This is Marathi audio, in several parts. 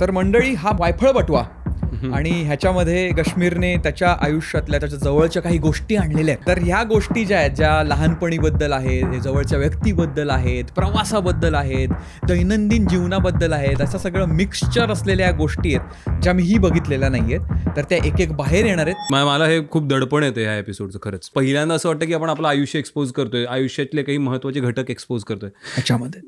तर मंडळी, हा वायफळ बटवा आणि ह्याच्यामध्ये कश्मीरने त्याच्या आयुष्यातल्या त्याच्या जवळच्या काही गोष्टी आणलेल्या आहेत. तर ह्या गोष्टी ज्या आहेत, ज्या लहानपणीबद्दल आहेत, जवळच्या व्यक्तीबद्दल आहेत, प्रवासाबद्दल आहेत, दैनंदिन जीवनाबद्दल आहेत, असं सगळं मिक्सचर असलेल्या गोष्टी आहेत ज्या मीही बघितलेल्या नाही आहेत. तर त्या एक एक बाहेर येणार आहेत. मला हे खूप दडपण येतं ह्या एपिसोडचं. खरंच पहिल्यांदा असं वाटतं की आपण आपलं आयुष्य एक्सपोज करतोय, आयुष्यातले काही महत्त्वाचे घटक एक्सपोज करतोय ह्याच्यामध्ये.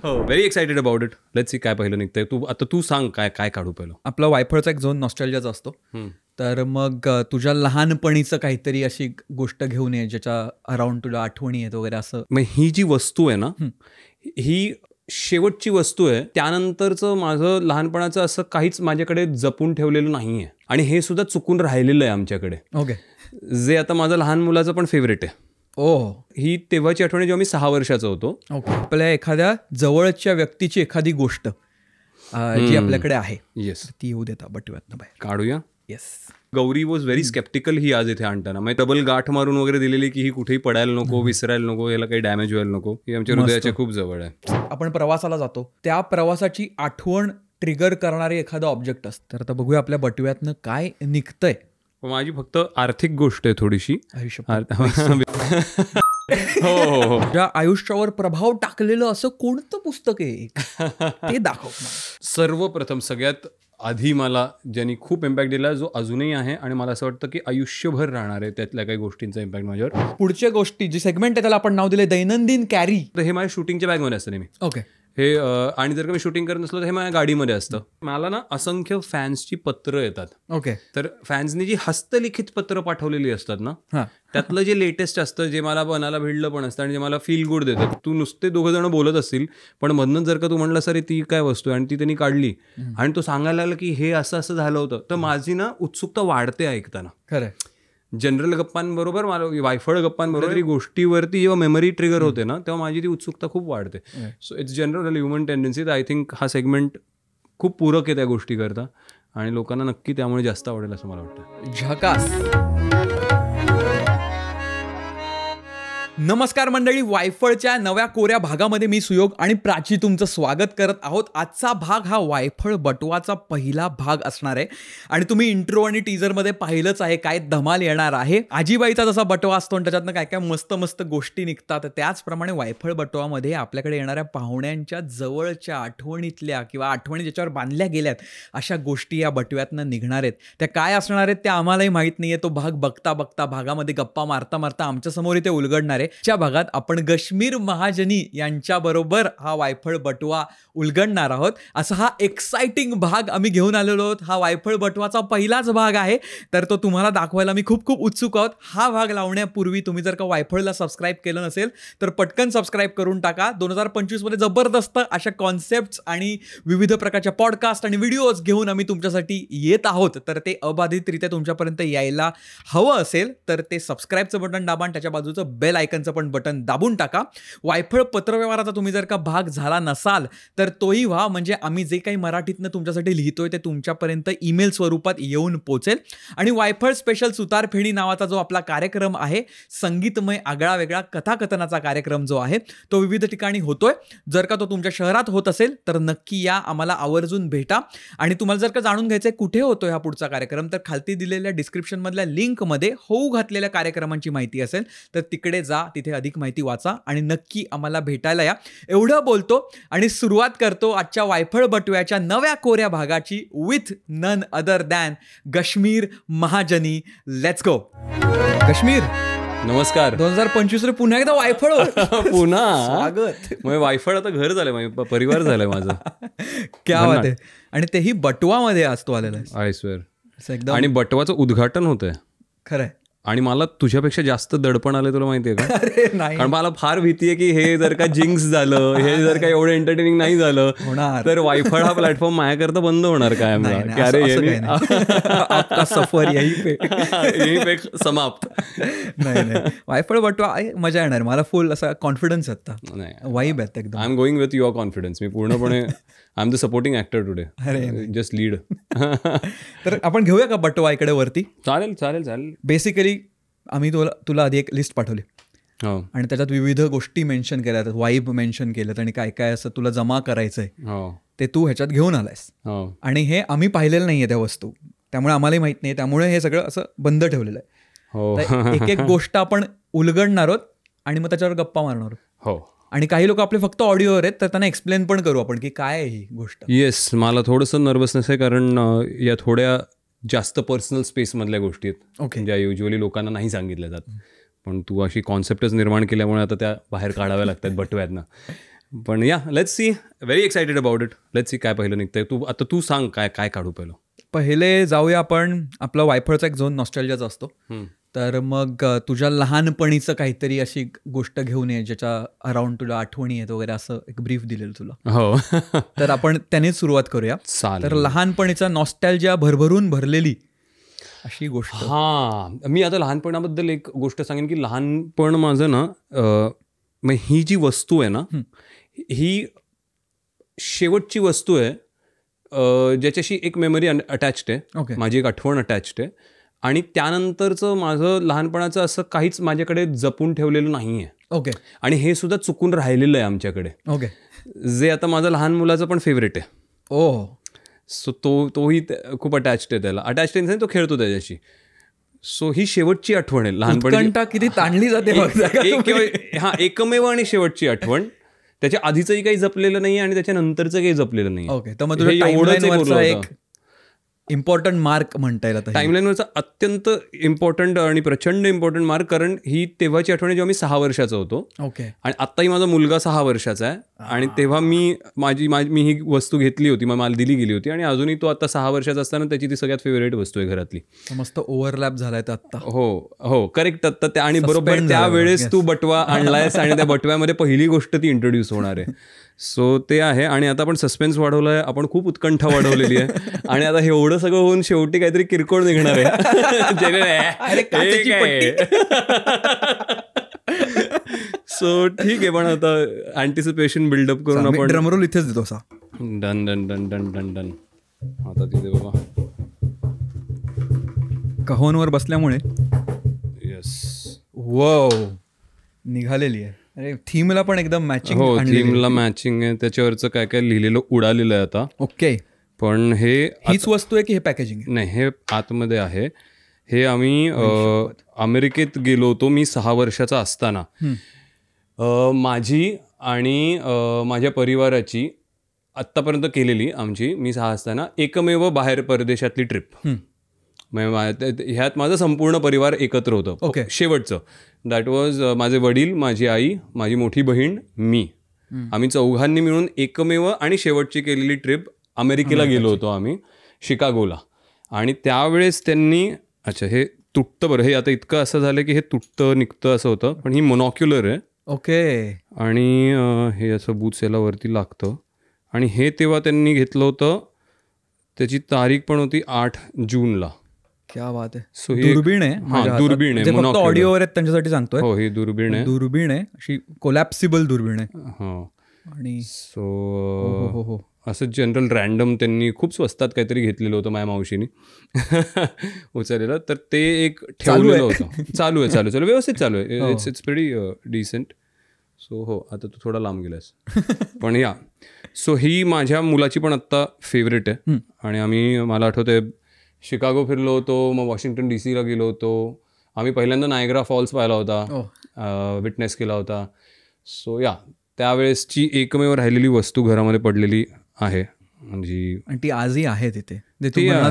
हो, very excited about it. Let's see काय पहिलं निघतंय. तू सांग काय काय काढू पहिलं. आपला वायफळचा एक झोन नॉस्टॅल्जियाचा असतो. तर मग तुझ्या लहानपणीचं काहीतरी अशी गोष्ट घेऊन ये ज्याच्या अराउंड तुला आठवणी आहेत वगैरे असं. मग ही जी वस्तू आहे ना, ही शेवटची वस्तू आहे. त्यानंतरचं माझं लहानपणाचं असं काहीच माझ्याकडे जपून ठेवलेलं नाही आहे आणि हे सुद्धा चुकून राहिलेलं आहे आमच्याकडे. ओके. जे आता माझं लहान मुलाचं पण फेवरेट आहे. ओ, ही तेव्हाची आठवणी जेव्हा मी 6 वर्षाचा होतो. ओके. आपल्या एखाद्या जवळच्या व्यक्तीची एखादी गोष्ट जी आपल्याकडे आहे, येस, ती येऊ देता बटव्यातनं बाहेर काढूया. Yes. Gauri was very sceptical ही आज इथे आणताना. मग डबल गाठ मारून वगैरे दिलेली की ही कुठेही पडायला नको, विसरायला नको, याला काही डॅमेज व्हायला नको. ही आमच्या हृदयाच्या खूप जवळ आहे. आपण प्रवासाला जातो, त्या प्रवासाची आठवण ट्रिगर करणारे एखादं ऑब्जेक्ट असतं. तर आता बघूया आपल्या बटव्यातनं काय निघतंय. माझी फक्त आर्थिक गोष्ट आहे थोडीशी. हो हो हो. ज्या आयुष्यावर प्रभाव टाकलेलं असं कोणतं पुस्तक आहे ते दाखव. सर्वप्रथम सगळ्यात आधी मला ज्यांनी खूप इम्पॅक्ट दिला, जो अजूनही आहे आणि मला असं वाटतं की आयुष्यभर राहणार आहे त्यातल्या काही गोष्टींचा इम्पॅक्ट माझ्यावर. पुढच्या गोष्टी जी सेगमेंट आहे त्याला आपण नाव दिले दैनंदिन कॅरी. तर हे माझ्या शूटिंगच्या बॅगमध्ये असतं नेहमी. ओके. हे आणि जर का मी शूटिंग करत नसलो तर हे माझ्या गाडीमध्ये असतं. मला ना असंख्य फॅन्सची पत्र येतात. ओके. तर फॅन्सनी जी हस्तलिखित पत्र पाठवलेली असतात ना, हां, त्यातलं जे लेटेस्ट असतं, जे मला मनाला भिडलं पण असतं आणि जे मला फील गुड देतं. तू नुसते 2 जण बोलत असतील पण मधनं जर का तू म्हणलं सर ती काय वस्तू आहे आणि ती त्यांनी काढली आणि तो सांगायला लागला की हे असं असं झालं होतं, तर माझी ना उत्सुकता वाढते ऐकताना. खरं. जनरल गप्पांबरोबर मला वायफळ गप्पांबरोबर गोष्टीवरती जेव्हा मेमरी ट्रिगर होते ना, तेव्हा माझी ती उत्सुकता खूप वाढते. So it's general human tendency. I think हा सेगमेंट खूप पूरक आहे त्या गोष्टी करता आणि लोकांना नक्की त्यामुळे जास्त आवडेल असं मला वाटतं. झकास. नमस्कार मंडळी, वायफळच्या नव्या कोऱ्या भागामध्ये मी सुयोग आणि प्राची तुमचं स्वागत करत आहोत. आजचा भाग हा वायफळ बटवाचा पहिला भाग असणार आहे आणि तुम्ही इंट्रो आणि टीजरमध्ये पाहिलंच आहे काय धमाल येणार आहे. आजीबाईचा जसा बटवा असतो आणि त्याच्यातनं काय काय मस्त मस्त गोष्टी निघतात, त्याचप्रमाणे वायफळ बटवामध्ये आपल्याकडे येणाऱ्या पाहुण्यांच्या जवळच्या आठवणीतल्या किंवा आठवणी ज्याच्यावर बांधल्या गेल्यात अशा गोष्टी या बटव्यातनं निघणार आहेत. त्या काय असणार आहेत त्या आम्हालाही माहीत नाही आहे. तो भाग बघता बघता, भागामध्ये गप्पा मारता मारता आमच्यासमोर इथे उलगडणार आहे. च्या भागात आपण कश्मीर महाजनी यांच्याबरोबर हा वायफळ बटवा उलगडणार आहोत. असा हा एक्साइटिंग भाग आम्ही घेऊन आलेलो आहोत. हा वायफळ बटवाचा पहिलाच भाग आहे, तर तो तुम्हाला दाखवायला मी खूप खूप उत्सुक आहोत. हा भाग लावण्यापूर्वी तुम्ही जर का वायफळला सबस्क्राईब केलं नसेल तर पटकन सबस्क्राईब करून टाका. 2025 मध्ये जबरदस्त अशा कॉन्सेप्ट्स आणि विविध प्रकारच्या पॉडकास्ट आणि व्हिडिओज घेऊन आम्ही तुमच्यासाठी येत आहोत. तर ते अबाधितरित्या तुमच्यापर्यंत यायला हवं असेल तर ते सबस्क्राईबचं बटन दाबा आणि त्याच्या बाजूचं बेल आयकन पण बटन दाबून टाका. वायफळ पत्रव्यवहाराचा तुम्ही जर का भाग झाला नसाल तर तोही व्हा, म्हणजे आम्ही जे काही मराठीतनं तुमच्यासाठी लिहितोय ते तुमच्यापर्यंत ईमेल स्वरूपात येऊन पोहोचेल. आणि वायफळ स्पेशल सुतारफेणी नावाचा जो आपला कार्यक्रम आहे, संगीतमय आगळा वेगळा कथाकथनाचा कार्यक्रम जो आहे तो विविध ठिकाणी होतोय. जर का तो तुमच्या शहरात होत असेल तर नक्की या, आम्हाला आवर्जून भेटा. आणि तुम्हाला जर का जाणून घ्यायचंय कुठे होतोय हा पुढचा कार्यक्रम, तर खालती दिलेल्या डिस्क्रिप्शन मधल्या लिंकमध्ये होऊ घातलेल्या कार्यक्रमांची माहिती असेल तर तिकडे जा, तिथे अधिक माहिती वाचा आणि नक्की आम्हाला भेटायला या. एवढं बोलतो आणि सुरुवात करतो आजच्या वायफळ बटव्याच्या नव्या कोऱ्या भागाची with none other than Kashmir Mahajani. Let's गो. कश्मीर, नमस्कार. 2025 रे पुन्हा एकदा वायफळ. पुन्हा स्वागत. मग वायफळ आता घर झालंय, परिवार झालाय माझा. क्या बात आहे. आणि तेही बटवामध्ये आज तो आलेला आहे. I swear. आणि बटवाचं उद्घाटन होतंय. खरंय. आणि मला तुझ्यापेक्षा जास्त दडपण आलंय, तुला माहितीये का? अरे नाही, कारण मला फार भीती आहे की हे जर का जिंक्स झालं, हे जर का एवढं एंटरटेनिंग नाही झालं तर वायफळ हा प्लॅटफॉर्म माझ्याकरता बंद होणार काय? सफर यही पे समाप्त. नाही, वायफळ बटवा मजा येणार. मला फुल असा कॉन्फिडन्स आता, नाही वाईब आहेत एकदम. I am going with your confidence. मी पूर्णपणे I am the supporting actor today. Just lead. तर आपण घेऊया का बटवा इकडे वरती? चालेल चालेल चालेल. बेसिकली आम्ही तुला आधी एक लिस्ट पाठवली आणि त्याच्यात विविध गोष्टी मेन्शन केल्या, वाईब मेन्शन केल्यात आणि काय काय असं तुला जमा करायचंय. ते तू ह्याच्यात घेऊन आलायस आणि हे आम्ही पाहिलेलं नाहीये त्या वस्तू, त्यामुळे आम्हालाही माहित नाही, त्यामुळे हे सगळं असं बंद ठेवलेलं आहे. एक एक गोष्ट आपण उलगडणार आहोत आणि मग त्याच्यावर गप्पा मारणार आहोत. आणि काही लोक आपले फक्त ऑडिओवर आहेत, तर त्यांना एक्सप्लेन पण करू आपण की काय आहे ही गोष्ट. येस, मला थोडंसं नर्वसनेस आहे, कारण या थोड्या जास्त पर्सनल स्पेसमधल्या गोष्टी आहेत ज्या युजली लोकांना नाही सांगितल्या जात, पण तू अशी कॉन्सेप्टच निर्माण केल्यामुळे आता त्या बाहेर काढाव्या लागतात बटव्यातनं. पण या, let's see, very excited about it. Let's see काय पहिलं निघतंय. तू सांग काय काय काढू पहिलं. पहिले जाऊया आपण, आपला वायफळचा एक झोन नॉस्टॅल्जियाचा असतो, तर मग तुझ्या लहानपणीचं काहीतरी अशी गोष्ट घेऊन ये ज्याच्या अराउंड तुला आठवणी आहेत वगैरे, असं एक ब्रीफ दिलेलं तुला. हो, तर आपण त्यानेच सुरुवात करूया. तर लहानपणीचा नॉस्टॅल्जिया भरभरून भरलेली अशी गोष्ट. मी आता लहानपणाबद्दल एक गोष्ट सांगेन की लहानपण माझं ना, ही जी वस्तू आहे ना, ही शेवटची वस्तू आहे ज्याच्याशी एक मेमरी अटॅच्ड आहे, माझी एक आठवण अटॅच्ड आहे. आणि त्यानंतरचं माझं लहानपणाचं असं काहीच माझ्याकडे जपून ठेवलेलं नाही आहे. आणि हे सुद्धा चुकून राहिलेलं आहे आमच्याकडे, जे आता माझं लहान मुलाचं पण फेवरेट आहे. सो तोही खूप अटॅच्ड आहे त्याला, अटॅच्ड आहे तो खेळतो त्याच्याशी. सो ही शेवटची आठवण आहे लहानपणी, किती ताणली जाते. एकमेव आणि शेवटची आठवण. त्याच्या आधीचंही काही जपलेलं नाही आणि त्याच्यानंतरचं काही जपलेलं नाही. तर मग तुझ्या एक इम्पॉर्टंट मार्क म्हणता येईल टाईमलाईनवरचा अत्यंत इम्पॉर्टंट आणि प्रचंड इम्पॉर्टंट मार्क, कारण ही तेव्हाची आठवण जेव्हा मी 6 वर्षाचा होतो. आणि आत्ताही माझा मुलगा 6 वर्षाचा आहे. आणि तेव्हा मी ही वस्तू घेतली होती, मला दिली गेली होती, आणि अजूनही तो आता 6 वर्षाचा असताना त्याची ती सगळ्यात फेवरेट वस्तू आहे घरातली. मस्त ओव्हरलॅप झालाय आता. हो, करेक्ट. आता आणि बरोबर त्यावेळेस तू बटवा आणलायस आणि त्या बटव्यामध्ये पहिली गोष्ट ती इंट्रोड्यूस होणार आहे. सो ते आहे. आणि आता आपण सस्पेन्स वाढवलाय, आपण खूप उत्कंठा वाढवलेली आहे. आणि आता हे एवढं सगळं होऊन शेवटी काहीतरी किरकोळ निघणार आहे. सो ठीक आहे, पण आता अँटिसिपेशन बिल्डअप करून आपण ड्रमरोल इथेच देतो असा. Done done done done done done. आता तिथे बाबा कहोनवर बसल्यामुळे येस, वाव निघालेली आहे. अरे थीमला पण एकदम मॅचिंग. हो, थीमला मॅचिंग आहे. त्याच्यावरचं काय काय लिहिलेलं उडालेलं आहे आता. पण हीच वस्तू आहे की हे पॅकेजिंग नाही, हे आतमध्ये आहे. हे आम्ही अमेरिकेत गेलो होतो मी 6 वर्षाचा असताना. माझी आणि माझ्या परिवाराची आत्तापर्यंत केलेली आमची, मी 6 असताना एकमेव बाहेर परदेशातली ट्रिप. ह्यात माझं संपूर्ण परिवार एकत्र होतं. शेवटचं दॅट वॉज माझे वडील, माझी आई, माझी मोठी बहीण, मी. आम्ही चौघांनी मिळून एकमेव आणि शेवटची केलेली ट्रिप अमेरिकेला गेलो होतो आम्ही, शिकागोला. आणि त्यावेळेस त्यांनी, अच्छा हे तुटतं बरं, हे आता इतकं असं झालं की हे तुटतं निघतं असं होतं, पण ही मोनॉक्युलर आहे. आणि हे असं बूथ्स याला वरती लागतं. आणि हे तेव्हा त्यांनी घेतलं होतं, त्याची तारीख पण होती 8 जूनला. क्या बात आहे. सो दुर्बीण आहे. दुर्बीण आहे, ऑडिओवर आहेत त्यांच्यासाठी सांगतोय. हो, ही दुर्बीण आहे, अशी कोलॅप्सिबल दुर्बीण आहे. आणि सो असं जनरल रॅन्डम त्यांनी खूप स्वस्तात काहीतरी घेतलेलं होतं माझ्या मावशीने उचललेलं, तर ते एक ठेवलेलं होतं. चालू आहे व्यवस्थित चालू आहे. It's pretty decent. सो हो, आता तू थोडा लांब गेलास. पण या, सो ही माझ्या मुलाची पण आत्ता फेवरेट आहे. आणि आम्ही, मला आठवतंय, शिकागो फिरलो होतो, मग वॉशिंग्टन DC गेलो होतो. आम्ही पहिल्यांदा नायग्रा फॉल्स पाहिला होता, विटनेस केला होता. सो या, त्यावेळेसची एकमेव राहिलेली वस्तू घरामध्ये पडलेली आहे. म्हणजे ती आजही आहे तिथे,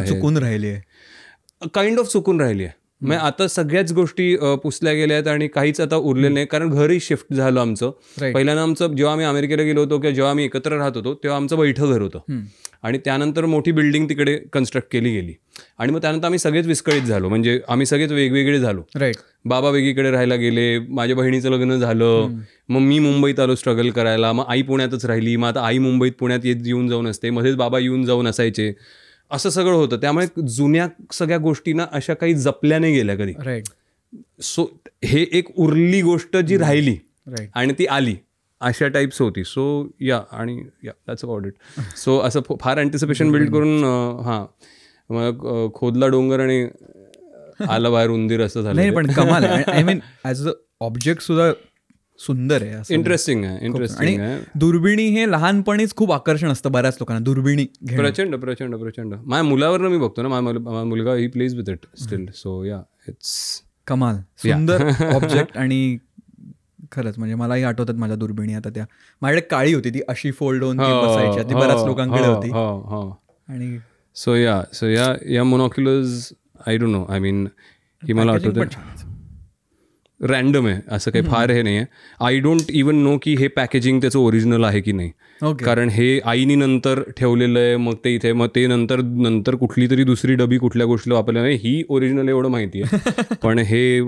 चुकून राहिली आहे, काइंड ऑफ चुकून राहिली आहे. मग आता सगळ्याच गोष्टी पुसल्या गेल्या आहेत आणि काहीच आता उरलेलं नाही, कारण घरही शिफ्ट झालं आमचं. पहिल्यांदा आमचं, जेव्हा आम्ही अमेरिकेला गेलो होतो किंवा जेव्हा आम्ही एकत्र राहत होतो, तेव्हा आमचं बैठं घर होतं. आणि त्यानंतर मोठी बिल्डिंग तिकडे कन्स्ट्रक्ट केली गेली. आणि मग त्यानंतर आम्ही सगळेच विस्कळीत झालो, म्हणजे आम्ही सगळेच वेगवेगळे झालो. बाबा वेगळीकडे राहायला गेले, माझ्या बहिणीचं लग्न झालं, मग मी मुंबईत आलो स्ट्रगल करायला, मग आई पुण्यातच राहिली, मग आता आई मुंबईत पुण्यात येऊन जाऊन असते, मध्येच बाबा येऊन जाऊन असायचे, असं सगळं होतं. त्यामुळे जुन्या सगळ्या गोष्टींना अशा काही जपल्या नाही गेल्या कधी. सो हे एक उरली गोष्ट जी राहिली आणि ती आली, अशा टाईप्स होती. सो या, आणि या, दॅट्स अबाउट इट. सो असं फार अँटिसिपेशन बिल्ड करून मग खोदला डोंगर आणि आला बाहेर उंदीर, असं झालं. पण कमाल आहे. I mean as a object सुद्धा सुंदर आहे असं. इंटरेस्टिंग आहे. आणि दुर्बिणी हे लहानपणीच खूप आकर्षण असतं बऱ्याच लोकांना, दुर्बिणी घेणं. प्रचंड माझ्या मुलावर मी बघतो ना, माझा मुलगा he plays with it still. So या इट्स कमाल, सुंदर ऑब्जेक्ट. आणि खरंच म्हणजे मलाही आठवतात माझ्या दुर्बिणी आता. त्या माझ्याकडे काळी होती, ती अशी फोल्ड होऊन बसायची, ती बऱ्याच लोकांकडे होती. आणि सो या monoculars I don't know, I mean ही मला आठवतं रॅन्डम आहे, असं काही फार हे नाही आहे. आय डोंट इवन नो की हे पॅकेजिंग त्याचं ओरिजिनल आहे की नाही, कारण हे आईनी नंतर ठेवलेलं आहे, मग ते इथे, मग ते नंतर कुठली तरी दुसरी डबी कुठल्या गोष्टीला वापरल्या नाही, ही ओरिजिनल एवढं माहिती आहे. पण हे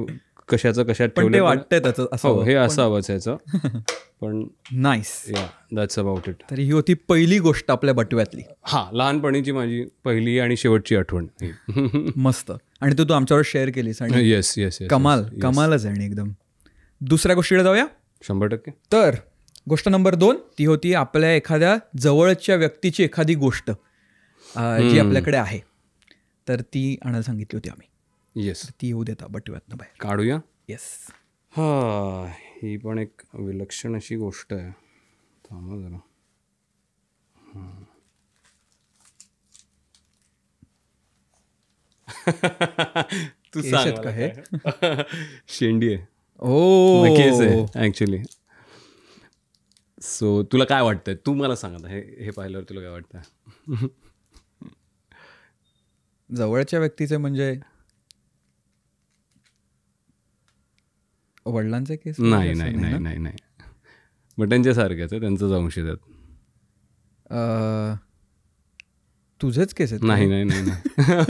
कशात ठेवलं वाटतंय त्याचं असं, हे असावंच याचं. पण नाईस, या दॅट्स अबाउट इट. तर ही होती पहिली गोष्ट आपल्या बटव्यातली. लहानपणीची माझी पहिली आणि शेवटची आठवण. मस्त. आणि तू आमच्यावर शेअर केलीस आणि येस कमालच आहे. आणि एकदम दुसऱ्या गोष्टीकडे जाऊया. 100%. तर गोष्ट नंबर 2 ती होती आपल्या एखाद्या जवळच्या व्यक्तीची एखादी गोष्ट जी आपल्याकडे आहे, तर ती आणायला सांगितली होती आम्ही. येस, ती येऊ देता बटव्यातनं बाहेर काढूया. येस. ही पण एक विलक्षण अशी गोष्ट आहे. थांबा जरा. तू सांग का हे. शेंडी आहे. ओ, केस आहे ऍक्च्युली. सो तुला काय वाटतंय, तू मला सांग आता, हे पाहिल्यावर तुला काय वाटतंय. जवळच्या व्यक्तीचे म्हणजे वडिलांचे केस? नाही, बट त्यांच्यासारखेच आहे, त्यांचं अंश आहेत. तुझेच केस आहेत? नाही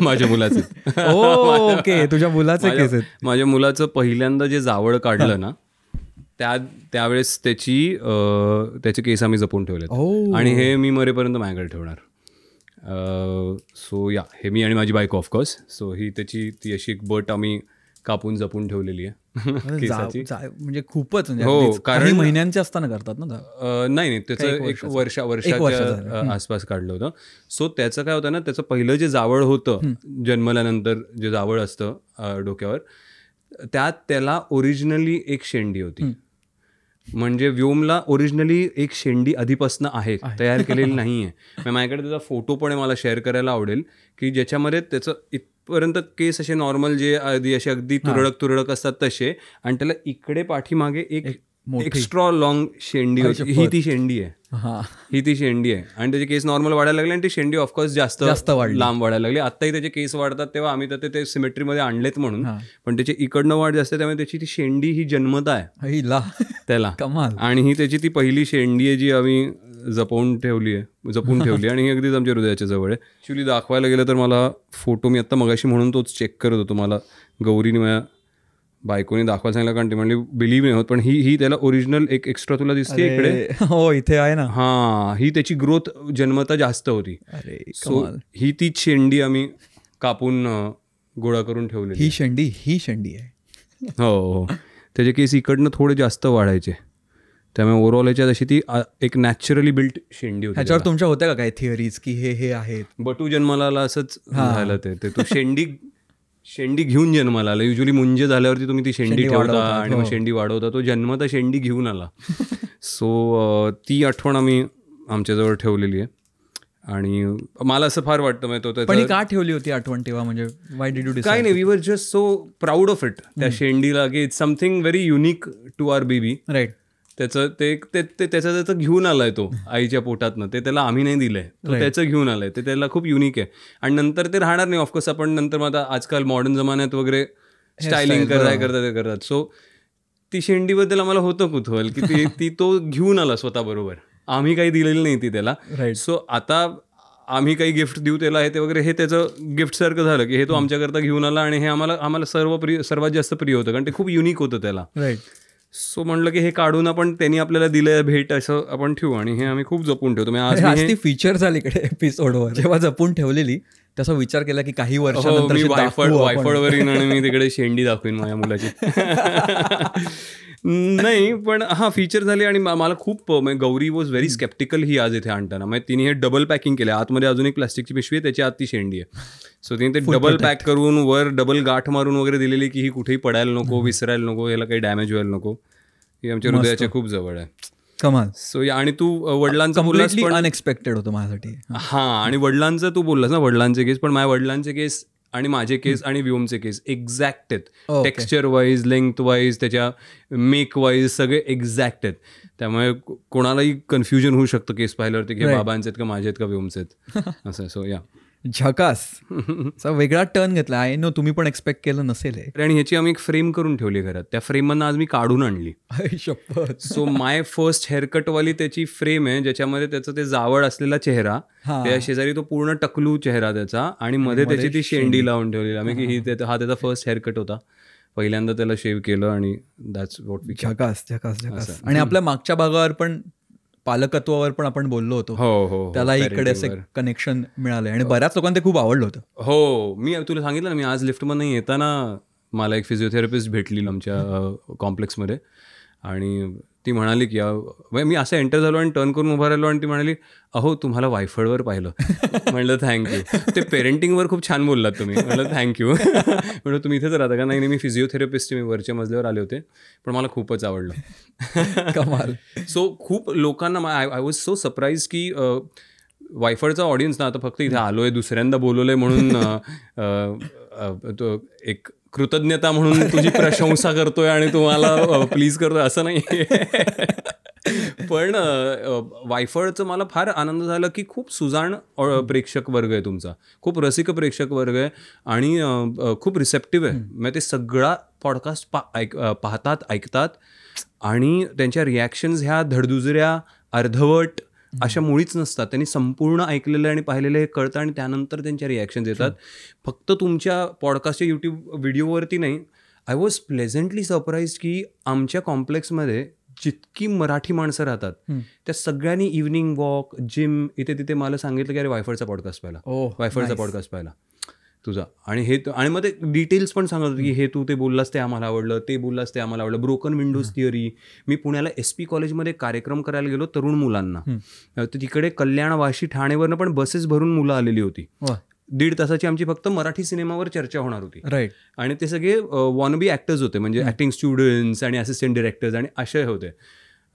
माझ्या मुलाचे. ओके, तुझ्या मुलाचे केस आहेत. माझ्या मुलाचं पहिल्यांदा जे जावळ काढलं ना, त्यावेळेस त्याचे केस आम्ही जपून ठेवलेत, आणि हे मी मरेपर्यंत माझ्याकडे ठेवणार. सो या, हे मी आणि माझी बायको ऑफकोर्स. सो ही ती अशी एक बट आम्ही कापून जपून ठेवलेली आहे केसाची. म्हणजे खूपच, कारण महिन्यांचे असताना करतात ना. नाही, त्याचं एक वर्षाच्या आसपास काढलं होतं. सो त्याचं काय होतं ना, त्याचं पहिलं जे जावळ होतं जन्मल्यानंतर, जे जावळ असतं डोक्यावर, त्याला ओरिजिनली एक शेंडी होती. म्हणजे व्योमला ओरिजिनली एक शेंडी आधीपासून आहे, तयार केलेली नाही आहे. माझ्याकडे त्याचा फोटो पण मला शेअर करायला आवडेल, की ज्याच्यामध्ये त्याचं इथपर्यंत केस असे नॉर्मल जे असे अगदी तुरळक असतात तसे, आणि त्याला इकडे पाठीमागे एक एक्स्ट्रा लॉंग शेंडी होती. ही ती शेंडी आहे. आणि त्याचे केस नॉर्मल वाढायला लागले, आणि ती शेंडी ऑफकोर्स जास्त लांब वाढायला लागली. आत्ताही त्याचे केस वाढतात, तेव्हा आम्ही ते सिमेट्रीमध्ये आणलेत म्हणून, पण त्याची इकडनं वाढ जास्त, त्यामुळे त्याची ती शेंडी ही जन्मत आहे त्याला. आणि ही त्याची ती पहिली शेंडी आहे जी आम्ही जपून ठेवली. आणि ही अगदीच आमच्या हृदयाच्या जवळ आहे. ॲक्च्युली दाखवायला गेलं तर मला फोटो, मी आत्ता मगाशी म्हणून तोच चेक करत होतो, मला गौरीने माझ्या बायकोने दाखवायला सांगितलं, कारण ती म्हणली बिलीव्ह नाही होत, पण ही त्याला ओरिजिनल एक एक्स्ट्रा तुला दिसते इकडे. हो, इथे आहे ना. ही त्याची ग्रोथ जन्मता जास्त होती. सो ही ती शेंडी आम्ही कापून गोळा करून ठेवली. ही शेंडी आहे. हो, त्याचे केस इकडनं थोडे जास्त वाढायचे, त्यामुळे ओव्हरऑल याच्यात अशी ती एक नॅचरली बिल्ट शेंडी होती. ह्याच्यावर तुमच्या होत्या का काही थिअरीज की हे आहेत? बटू जन्माला आला असंच झालं. ते तो शेंडी घेऊन जन्माला आला. युजली मुंजे झाल्यावरती तुम्ही ती शेंडी ठेवता आणि मग शेंडी वाढवता. तो जन्मता शेंडी घेऊन आला. सो ती आठवण आम्ही आमच्याजवळ ठेवलेली आहे. आणि मला असं फार वाटतं, पण का ठेवली होती आठवण तेव्हा, म्हणजे वाय डिड यू डिसाइड? काय नाही, we were just so proud of it, त्या शेंडीला, की it's something very unique to our baby. Right. त्याचं घेऊन आलाय तो आईच्या पोटातनं, ते त्याला आम्ही नाही दिलंय, तो त्याचं घेऊन आलाय, ते त्याला खूप युनिक आहे. आणि नंतर ते राहणार नाही ऑफकोर्स. आपण नंतर मग आजकाल मॉडर्न जमान्यात वगैरे स्टायलिंग करतात. सो ती शेंडीबद्दल आम्हाला होतं कुतूहल, की ती तो घेऊन आला स्वतः बरोबर, आम्ही काही दिलेली नाही ती त्याला. सो आता आम्ही काही गिफ्ट देऊ त्याला हे ते वगैरे, हे त्याचं गिफ्ट सारखं झालं, की हे तो आमच्याकरता घेऊन आला. आणि हे आम्हाला सर्वात जास्त प्रिय होतं, कारण ते खूप युनिक होतं त्याला. सो म्हणलं की हे काढून आपण त्यांनी आपल्याला दिलं भेट, असं आपण ठेवू. आणि हे आम्ही खूप जपून ठेवतो. आज ती फीचर झाली इकडे एपिसोडवर, जेव्हा जपून ठेवलेली त्याचा विचार केला की काही वर्षानंतर वायफळवर येईन आणि मी तिकडे शेंडी दाखवीन माझ्या मुलाची. नाही, पण फीचर झाली. आणि मला खूप, गौरी वॉज व्हेरी स्केप्टिकल ही आज इथे आणताना. मग तिने हे डबल पॅकिंग केलं, आतमध्ये अजून एक प्लास्टिकची पिशवी आहे, त्याच्या आत ती शेंडी आहे. सो तिने ते डबल पॅक करून वर डबल गाठ मारून वगैरे दिलेली, की ही कुठेही पडायला नको, विसरायला नको, याला काही डॅमेज व्हायला नको. ही आमच्या हृदयाच्या खूप जवळ आहे. कमाल. सो आणि तू वडिलांचं बोललास पण अनएक्सपेक्टेड होतं माझ्यासाठी. हा, आणि वडिलांचं तू बोललास ना, वडिलांचे केस, पण माझ्या वडिलांचे केस आणि माझे केस आणि व्योमचे केस एक्झॅक्ट आहेत. टेक्स्चर वाईज, लेंथ वाईज, त्याच्या मेक वाईज सगळे एक्झॅक्ट आहेत. त्यामुळे कोणालाही कन्फ्युजन होऊ शकतं केस पाहिल्यावरती की बाबांचे आहेत का माझे आहेत का व्योमचे आहेत असं. सो या झकास. वेगळा टर्न घेतला. आय नो तुम्ही पण एक्सपेक्ट केलं नसेल. आणि ह्याची आम्ही एक फ्रेम करून ठेवली घरात. त्या फ्रेममधनं आज मी काढून आणली. सो माय फर्स्ट हेअरकटवाली त्याची फ्रेम आहे, ज्याच्यामध्ये त्याचं ते जावळ असलेला चेहरा, त्या शेजारी तो पूर्ण टकलू चेहरा त्याचा, आणि मध्ये त्याची ती शेंडी लावून ठेवलेली आम्ही की ही हा त्याचा फर्स्ट हेअरकट होता. पहिल्यांदा त्याला शेव केलं आणि दॅट्स व्हॉट वी. झकास झकास झकास. आणि आपल्या मागच्या भागावर पण पालकत्वावर पण आपण बोललो होतो. हो, त्याला इकडे असं कनेक्शन मिळालंय आणि बऱ्याच लोकांना ते खूप आवडलं होतं. हो, मी तुला सांगितलं ना, मी आज लिफ्टमधनं येताना मला एक फिजिओथेरपिस्ट भेटली आमच्या कॉम्प्लेक्समध्ये, आणि ती म्हणाली की मी असं एंटर झालो आणि टर्न करून उभा राहिलो आणि ती म्हणाली, अहो तुम्हाला वायफळवर पाहिलं. म्हणलं थँक्यू. ते पेरेंटिंगवर खूप छान बोललात तुम्ही. म्हणलं थँक्यू. म्हणलं तुम्ही इथेच राहता का? नाही, मी फिजिओथेरपिस्ट, मी वरच्या मजल्यावर आले होते, पण मला खूपच आवडलं. कमाल. सो खूप लोकांना आय वॉज सो सरप्राईज की वायफळचा ऑडियन्स ना, आता फक्त इथे आलोय, दुसऱ्यांदा बोलवलंय म्हणून तो एक कृतज्ञता म्हणून तुझी प्रशंसा करतोय आणि तुम्हाला प्लीज करतोय असं नाही. पण वायफळचं मला फार आनंद झाला की खूप सुजाण प्रेक्षक वर्ग आहे तुमचा, खूप रसिक प्रेक्षक वर्ग आहे आणि खूप रिसेप्टिव्ह आहे. म्हणजे ते सगळा पॉडकास्ट पाहतात, ऐकतात, आणि त्यांच्या रिॲक्शन्स ह्या धडधुजऱ्या, अर्धवट अशा मुळीच नसतात. त्यांनी संपूर्ण ऐकलेलं आणि पाहिलेलं हे कळतं आणि त्यानंतर त्यांच्या रिॲक्शन्स येतात. फक्त तुमच्या पॉडकास्टच्या यूट्यूब व्हिडिओवरती नाही. आय वॉज प्लेझंटली सरप्राईज की आमच्या कॉम्प्लेक्समध्ये जितकी मराठी माणसं राहतात त्या सगळ्यांनी इव्हनिंग वॉक, जिम, इथे तिथे मला सांगितलं की अरे वायफळचा पॉडकास्ट पाहिला, वायफळचा पॉडकास्ट पाहिला तुझा. आणि हे आणि मग ते डिटेल्स पण सांगत होते की हे तू ते बोललास ते आम्हाला आवडलं, ते बोललास ते आम्हाला आवडलं. Broken Windows theory. मी पुण्याला SP कॉलेजमध्ये कार्यक्रम करायला गेलो तरुण मुलांना. तर तिकडे कल्याण, वाशी, ठाणेवरनं पण बसेस भरून मुलं आलेली होती. 1.5 तासाची आमची फक्त मराठी सिनेमावर चर्चा होणार होती. राईट. आणि ते सगळे वॉनबी ॲक्टर्स होते, म्हणजे ॲक्टिंग स्टुडंट्स आणि असिस्टंट डिरेक्टर्स आणि असे होते.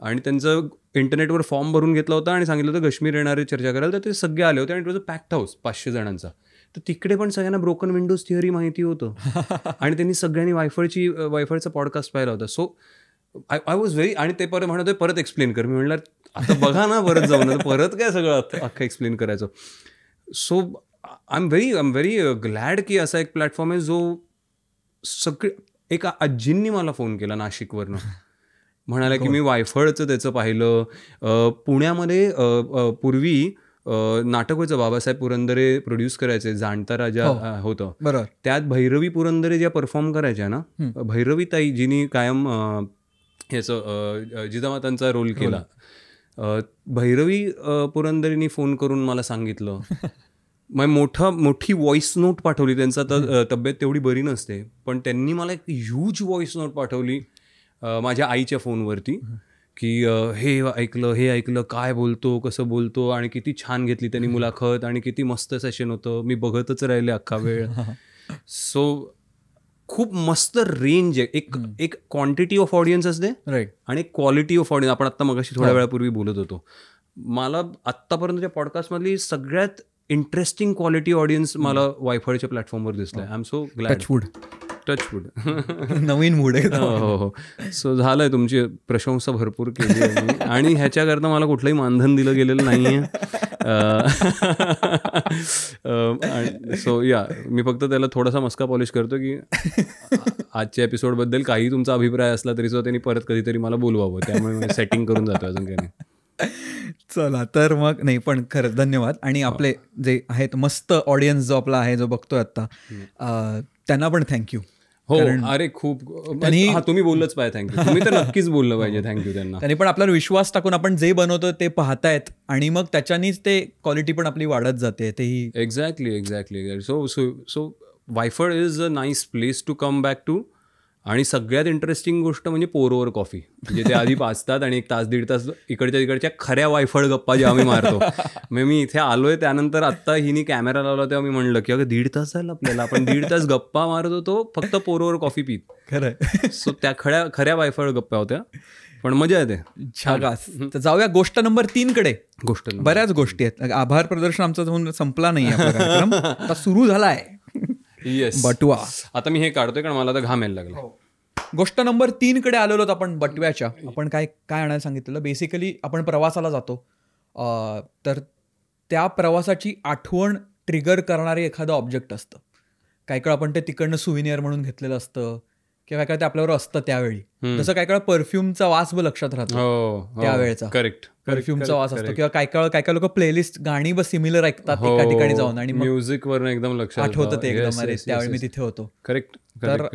आणि त्यांचं इंटरनेटवर फॉर्म भरून घेतला होता आणि सांगितलं होतं काश्मीर येणारे चर्चा करायला. तर ते सगळे आले होते आणि it was a packed house 500 जणांचा. तर तिकडे पण सगळ्यांना ब्रोकन विंडोज थिअरी माहिती होतं आणि त्यांनी सगळ्यांनी वायफळचा पॉडकास्ट पाहिला होता. So I was very. आणि ते परत म्हणत परत एक्सप्लेन कर. मी म्हणलं आता बघा ना, परत जाऊन परत काय सगळं अख्खं एक्सप्लेन करायचं. So I am very glad की असा एक प्लॅटफॉर्म आहे जो सगळे. एका आजींनी मला फोन केला नाशिकवरनं, म्हणाला की मी वायफळचं त्याचं पाहिलं. पुण्यामध्ये पूर्वी नाटक व्हायचं, बाबासाहेब पुरंदरे प्रोड्यूस करायचे, जाणता राजा होतं. बरोबर. त्यात भैरवी पुरंदरे ज्या परफॉर्म करायच्या ना, भैरवी ताई जिनी कायम ह्याचं जिजामातांचा रोल केला, भैरवी पुरंदरेनी फोन करून मला सांगितलं. मग मोठी व्हॉइस नोट पाठवली. त्यांचा तर तब्येत तेवढी बरी नसते, पण त्यांनी मला एक ह्यूज व्हॉइस नोट पाठवली माझ्या आईच्या फोनवरती की हे ऐकलं, काय बोलतो, कसं बोलतो, आणि किती छान घेतली त्यांनी मुलाखत आणि किती मस्त सेशन होतं, मी बघतच राहिले अख्खा वेळ. सो खूप मस्त रेंज आहे. एक क्वांटिटी ऑफ ऑडियन्स असते, राईट, आणि एक क्वालिटी ऑफ ऑडियन्स. आपण आत्ता मगाशी थोड्या वेळापूर्वी बोलत होतो. मला आत्तापर्यंतच्या पॉडकास्टमधली सगळ्यात इंटरेस्टिंग क्वालिटी ऑडियन्स मला वायफळच्या प्लॅटफॉर्मवर दिसलाय. I am so glad. Touchwood. नवीन मूड आहे. हो. सो झालंय, तुमची प्रशंसा भरपूर केली आहे आणि ह्याच्याकरता मला कुठलंही मानधन दिलं गेलेलं नाहीये. सो मी फक्त त्याला थोडासा मस्का पॉलिश करतो की आजच्या एपिसोडबद्दल काही तुमचा अभिप्राय असला तरी त्यांनी परत कधीतरी मला बोलवावं. त्यामुळे सेटिंग करून जातो अजून काही नाही. चला तर मग नाही, पण खरंच धन्यवाद. आणि आपले जे आहेत मस्त ऑडियन्स जो आपला आहे, जो बघतोय आता, त्यांना पण थँक्यू. हो, अरे खूप. तुम्ही बोललंच पाहिजे थँक्यू. तुम्ही तर नक्कीच बोललं पाहिजे थँक्यू त्यांना. त्यांनी पण आपल्यावर विश्वास टाकून आपण जे बनवतो ते पाहतायत आणि मग त्याच्यानीच ते क्वालिटी पण आपली वाढत जाते. तेही exactly. So Wayphal is a nice place to come back to. आणि सगळ्यात इंटरेस्टिंग गोष्ट म्हणजे पोर ओव्हर कॉफी, म्हणजे ते आधी पाचतात आणि 1 तास 1.5 तास इकडच्या तिकडच्या खऱ्या वायफळ गप्पा जेव्हा मी मारतो. मग मी इथे आलोय त्यानंतर आत्ता हिने कॅमेरा लावला तेव्हा मी म्हणलं की अगं 1.5 तास झाला आपल्याला, आपण 1.5 तास गप्पा मारत होतो फक्त पोर ओव्हर कॉफी पीत. खरंय. सो त्या खऱ्या वायफळ गप्पा होत्या, पण मजा येते. छागास. तर जाऊया गोष्ट नंबर 3 कडे. गोष्ट बऱ्याच गोष्टी आहेत. आभार प्रदर्शन आमचा जाऊन संपला नाही आपला कार्यक्रम, आता सुरू झालाय. येस, बटवा. आता मी हे काढतोय कारण मला आता घाम यायला लागला. गोष्ट नंबर 3 कडे आलेलो आपण बटव्याच्या. आपण काय आणायला सांगितलेलं, बेसिकली आपण प्रवासाला जातो, तर त्या प्रवासाची आठवण ट्रिगर करणारे एखादं ऑब्जेक्ट असतं. काही काळ आपण ते तिकडनं सुविनियर म्हणून घेतलेलं असतं, किंवा काय काय ते आपल्यावर असतं त्यावेळी. जसं काय काळ परफ्यूमचा वास लक्षात राहतो त्यावेळेचा. करेक्ट, परफ्यूमचा वास असतो. किंवा काय काय लोक प्लेलिस्ट गाणी बस सिमिलर ऐकतात एका ठिकाणी जाऊन आणि म्युझिक वरनं एकदम लक्षात आठवतं ते एकदम, अरे त्यावेळी मी तिथे होतो. करेक्ट. तर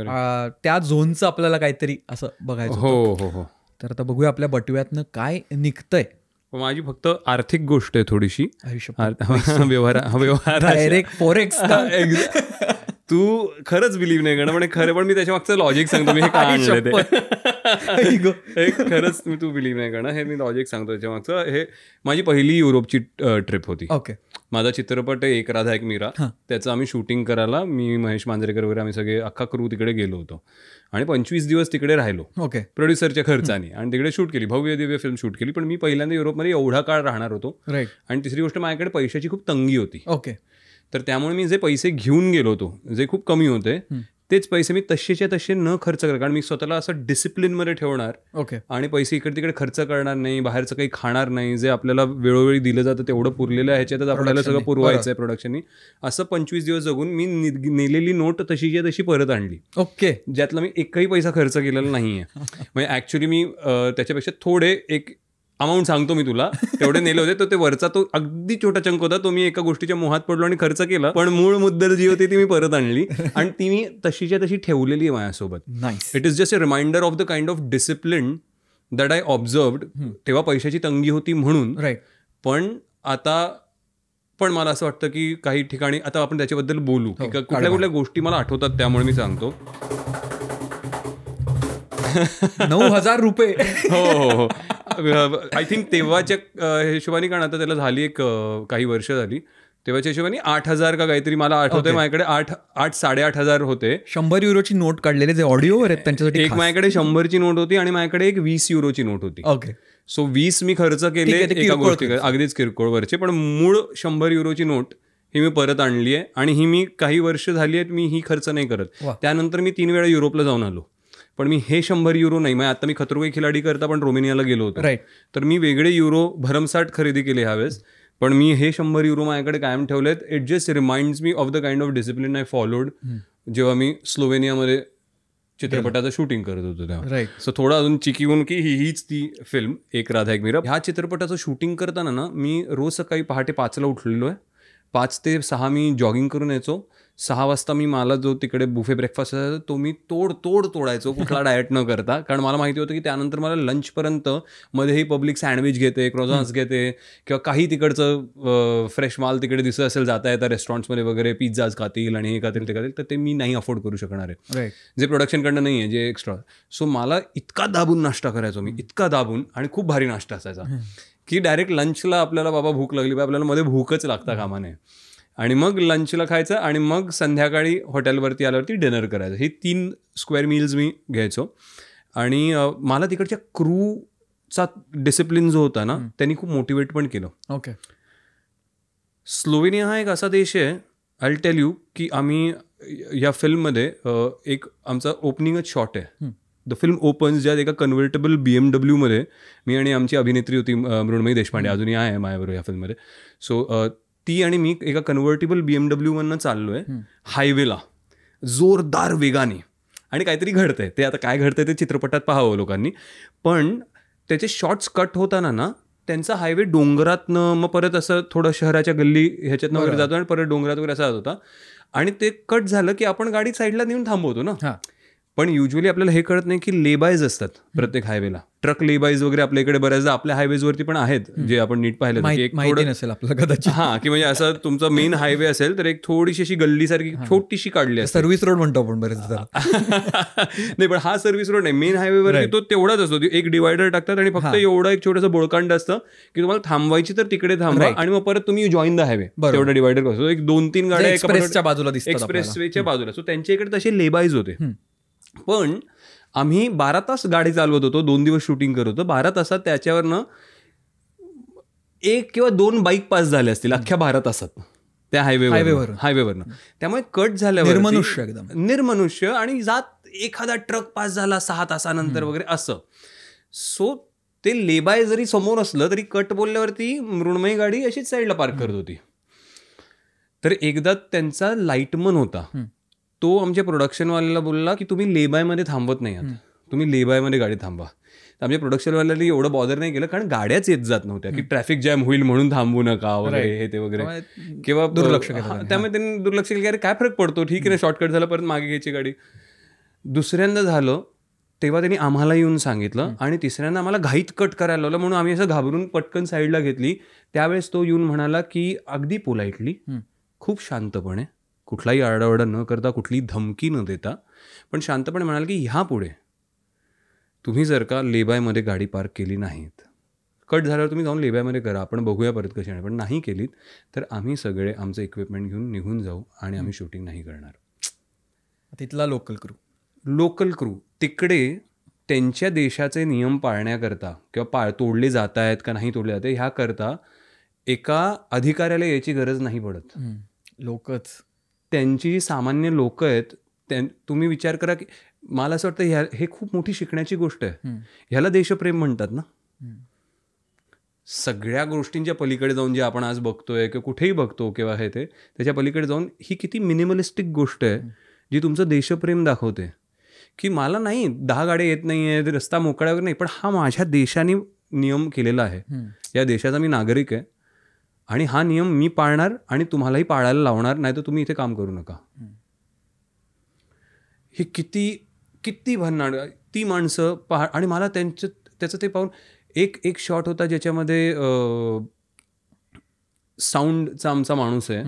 त्या झोनचं आपल्याला काहीतरी असं बघायचं. हो. तर आता बघूया आपल्या बटव्यातनं काय निघतंय. माझी फक्त आर्थिक गोष्ट आहे थोडीशी. व्यवहार डायरेक्ट फॉरेक्स. तू खरंच बिलीव्ह नाही करणार, म्हणजे खरं, पण मी त्याच्या मागचं लॉजिक सांगतो. मी हे काय आणलं ते खरंच तू बिलीव्ह नाही करणार, हे मी लॉजिक सांगतो त्याच्या मागचं. हे माझी पहिली युरोपची ट्रिप होती. ओके. माझा चित्रपट आहे एक राधा एक मीरा, त्याचं आम्ही शूटिंग करायला मी, महेश मांजरेकर वगैरे आम्ही सगळे अख्खा क्रू तिकडे गेलो होतो आणि 25 दिवस तिकडे राहिलो. ओके. प्रोड्युसरच्या खर्चाने, आणि तिकडे शूट केली, भव्य दिव्य फिल्म शूट केली. पण मी पहिल्यांदा युरोपमध्ये एवढा काळ राहणार होतो. राईट. आणि तिसरी गोष्ट, माझ्याकडे पैशाची खूप तंगी होती. ओके. तर त्यामुळे मी जे पैसे घेऊन गेलो होतो, जे खूप कमी होते, तेच पैसे मी तसेच्या तसे न खर्च कर, कारण मी स्वतःला असं डिसिप्लिनमध्ये ठेवणार. ओके. आणि पैसे इकडे तिकडे खर्च करणार नाही, बाहेरचं काही खाणार नाही, जे आपल्याला वेळोवेळी दिलं जातं तेवढं पुरलेलं आहे, ह्याच्यातच आपल्याला सगळं पुरवायचं आहे प्रोडक्शननी. असं 25 दिवस जगून मी नेलेली नोट तशीच्या तशी परत आणली. ओके. ज्यातला मी एकही पैसा खर्च केलेला नाहीये. म्हणजे ऍक्च्युली मी त्याच्यापेक्षा थोडे एक अमाऊंट सांगतो मी तुला, तेवढे नेले होते. तर ते वरचा तो अगदी छोटा चंक होता, तो मी एका गोष्टीच्या मोहात पडलो आणि खर्च केला. पण मूळ मुद्दल जी होती ती मी परत आणली आणि ती मी तशीच्या तशी ठेवलेली आहे माझ्यासोबत. It is just a reminder of the kind of discipline that I observed. तेव्हा पैशाची तंगी होती म्हणून. राईट. पण मला असं वाटतं की काही ठिकाणी आता आपण त्याच्याबद्दल बोलू, की कुठल्या कुठल्या गोष्टी मला आठवतात, त्यामुळे मी सांगतो. 9,000 रुपये. हो. आय थिंक तेव्हाच्या हिशोबाने, कारण आता त्याला झाली एक काही वर्ष झाली, तेव्हाच्या हिशोबाने 8,000 का काहीतरी मला आठवतंय. माझ्याकडे 8,500 होते. 100 युरोची नोट काढलेले जे ऑडिओवर आहेत त्यांच्यासाठी. एक माझ्याकडे 100ची नोट होती आणि माझ्याकडे एक 20 युरोची नोट होती. ओके. सो 20 मी खर्च केले एका गोष्टी, अगदीच किरकोळवरचे. पण मूळ 100 युरोची नोट ही मी परत आणली आहे आणि ही मी काही वर्ष झाली आहेत मी ही खर्च नाही करत. त्यानंतर मी 3 वेळा युरोपला जाऊन आलो. पण मी हे 100 युरो नाही, आता मी खतरो के खिलाडी करता पण रोमेनियाला गेलो होतो. राईट. तर मी वेगळे युरो भरमसाठ खरेदी केले ह्यावेळेस. पण मी हे 100 युरो माझ्याकडे कायम ठेवलेत. It just reminds me of the kind of discipline I followed जेव्हा मी स्लोवेनियामध्ये चित्रपटाचं शूटिंग करत होतो तेव्हा. राईट. सो थोडं अजून चिकीवून की हीच ती फिल्म एक राधा एक मीरा. ह्या चित्रपटाचं शूटिंग करताना ना मी रोज सकाळी पहाटे 5ला उठलेलो आहे. 5 ते 6 मी जॉगिंग करून यायचो. 6 वाजता मला जो तिकडे बुफे ब्रेकफास्ट असायचा तो मी तोडायचो, कुठला डाएट न करता. कारण मला माहिती होतं की त्यानंतर मला लंचपर्यंत मध्येही पब्लिक सँडविच घेते, क्रॉझॉन्स घेते, किंवा काही तिकडचं फ्रेश माल तिकडे दिसत असेल जाता येता रेस्टॉरंट्समध्ये वगैरे, पिझ्झाज खातील आणि हे खातील ते खातील, तर ते मी नाही अफोर्ड करू शकणार आहे, जे प्रोडक्शनकडनं नाही आहे, जे एक्स्ट्रा. सो मला इतका दाबून नाश्ता करायचो मी, इतका दाबून, आणि खूप भारी नाश्ता असायचा की डायरेक्ट लंचला आपल्याला बाबा भूक लागली, आपल्याला मध्ये भूकच लागता कामा नये. आणि मग लंचला खायचं आणि मग संध्याकाळी हॉटेलवरती आल्यावरती डिनर करायचं. हे 3 स्क्वेअर मील्स मी घ्यायचो. आणि मला तिकडच्या क्रूचा डिसिप्लिन जो होता ना त्यांनी खूप मोटिवेट पण केलं. ओके. स्लोवेनिया हा एक असा देश आहे, आय विल टेल यू, की आम्ही या फिल्ममध्ये एक आमचा ओपनिंगच शॉट आहे. द फिल्म ओपन्स, ज्यात एका कन्व्हर्टेबल BMW मध्ये मी आणि आमची अभिनेत्री होती मृण्मयी देशपांडे, अजूनही आहे माझ्याबरोबर या फिल्ममध्ये. सो ती आणि मी एका कन्व्हर्टेबल BMW मधनं चाललोय हायवेला जोरदार वेगाने, आणि काहीतरी घडतंय. ते आता काय घडतंय ते चित्रपटात पाहावं लोकांनी. पण त्याचे शॉर्ट्स कट होताना ना त्यांचा हायवे डोंगरातनं, मग परत असं थोडं शहराच्या गल्ली ह्याच्यातनं वगैरे जातो आणि परत डोंगरात वगैरे असा जात होता. आणि ते कट झालं की आपण गाडी साईडला नेऊन थांबवतो ना, पण युजली आपल्याला हे कळत नाही की लेबायज असतात प्रत्येक हायवेला. ट्रक लेबायज वगैरे आपल्या इकडे बऱ्याचदा आपल्या हायवेजवरती पण आहेत, जे आपण नीट पाहिलं माहिती नसेल आपल्याला कदाचित. हा, की म्हणजे असं तुमचा मेन हायवे असेल तर एक थोडीशी अशी गल्लीसारखी छोटीशी काढली असते. सर्व्हिस रोड म्हणतो आपण बरेचदा. नाही, पण हा सर्व्हिस रोड नाही, मेन हायवेवर तो तेवढाच असतो. एक डिवायडर टाकतात आणि फक्त एवढं एक छोटंसं बोळकांड असतं की तुम्हाला थांबवायची तर तिकडे थांबवा आणि मग परत तुम्ही जॉईन द हायवे. तेवढा डिवायडर असतो, एक 2-3 गाड्या एक्सप्रेसच्या बाजूला दिसतात, एक्सप्रेसवेच्या बाजूला. सो त्यांच्या इकडे तसे लेबाईज होते. पण आम्ही 12 तास गाडी चालवत होतो, 2 दिवस शूटिंग करत होतो. 12 तासात त्याच्यावरनं 1 किंवा 2 बाईक पास झाले असतील अख्ख्या 12 तासात त्या हायवेवरनं. त्यामुळे कट झाल्यावर निर्मनुष्य आणि जात एखादा ट्रक पास झाला 6 तासानंतर वगैरे असं. सो ते लेबाय जरी समोर असलं तरी कट बोलल्यावरती मृण्मयी गाडी अशीच साईडला पार्क करत होती. तर एकदा त्यांचा लाईटमन होता, तो आमच्या प्रोडक्शनवाल्याला बोलला की तुम्ही लेबायमध्ये थांबत नाही आहात, तुम्ही लेबायमध्ये गाडी थांबवा. तर आमच्या प्रोडक्शनवाल्याने एवढं बॉदर नाही केलं, कारण गाड्याच येत जात नव्हत्या की ट्रॅफिक जॅम होईल म्हणून थांबू नका वगैरे हे ते वगैरे, किंवा दुर्लक्ष. त्यामुळे त्यांनी दुर्लक्ष केलं की अरे काय फरक पडतो, ठीक आहे ना, शॉर्टकट झालं, परत मागे घ्यायची गाडी. दुसऱ्यांदा झालं तेव्हा त्यांनी आम्हाला येऊन सांगितलं आणि तिसऱ्यांदा आम्हाला घाईत कट करायला लावलं, म्हणून आम्ही असं घाबरून पटकन साईडला घेतली. त्यावेळेस तो येऊन म्हणाला की अगदी पोलाइटली, खूप शांतपणे, कुठलाही आरडाओरडा न करता, कुठली धमकी न देता, पण शांतपणे म्हणाल की ह्या पुढे तुम्ही जर का लेबायमध्ये गाडी पार्क केली नाहीत, कट झाल्यावर तुम्ही जाऊन लेबायमध्ये करा, आपण बघूया परत कशी आहे, पण नाही केलीत तर आम्ही सगळे आमचं इक्विपमेंट घेऊन निघून जाऊ आणि आम्ही शूटिंग नाही करणार. तिथला लोकल क्रू तिकडे त्यांच्या देशाचे नियम पाळण्याकरता किंवा तोडले जात आहेत का नाही तोडले जाते ह्याकरता एका अधिकाऱ्याला याची गरज नाही पडत. लोकच त्यांची जी सामान्य लोक आहेत, तुम्ही विचार करा की मला असं वाटतं हे खूप मोठी शिकण्याची गोष्ट आहे. ह्याला देशप्रेम म्हणतात ना. सगळ्या गोष्टींच्या पलीकडे जाऊन जे आपण आज बघतोय किंवा कुठेही बघतो किंवा हे ते त्याच्या पलीकडे जाऊन ही किती मिनिमलिस्टिक गोष्ट आहे जी तुमचं देशप्रेम दाखवते. की मला नाही 10 गाड्या येत नाही आहेत, रस्ता मोकळा वगैरे नाही, पण हा माझ्या देशाने नियम केलेला आहे, या देशाचा मी नागरिक आहे आणि हा नियम मी पाळणार आणि तुम्हालाही पाळायला लावणार, नाही तर तुम्ही इथे काम करू नका. ही किती भन्नाट ती माणसं आणि मला त्याचं ते पाहून एक शॉट होता ज्याच्यामध्ये साऊंडचा आमचा माणूस आहे,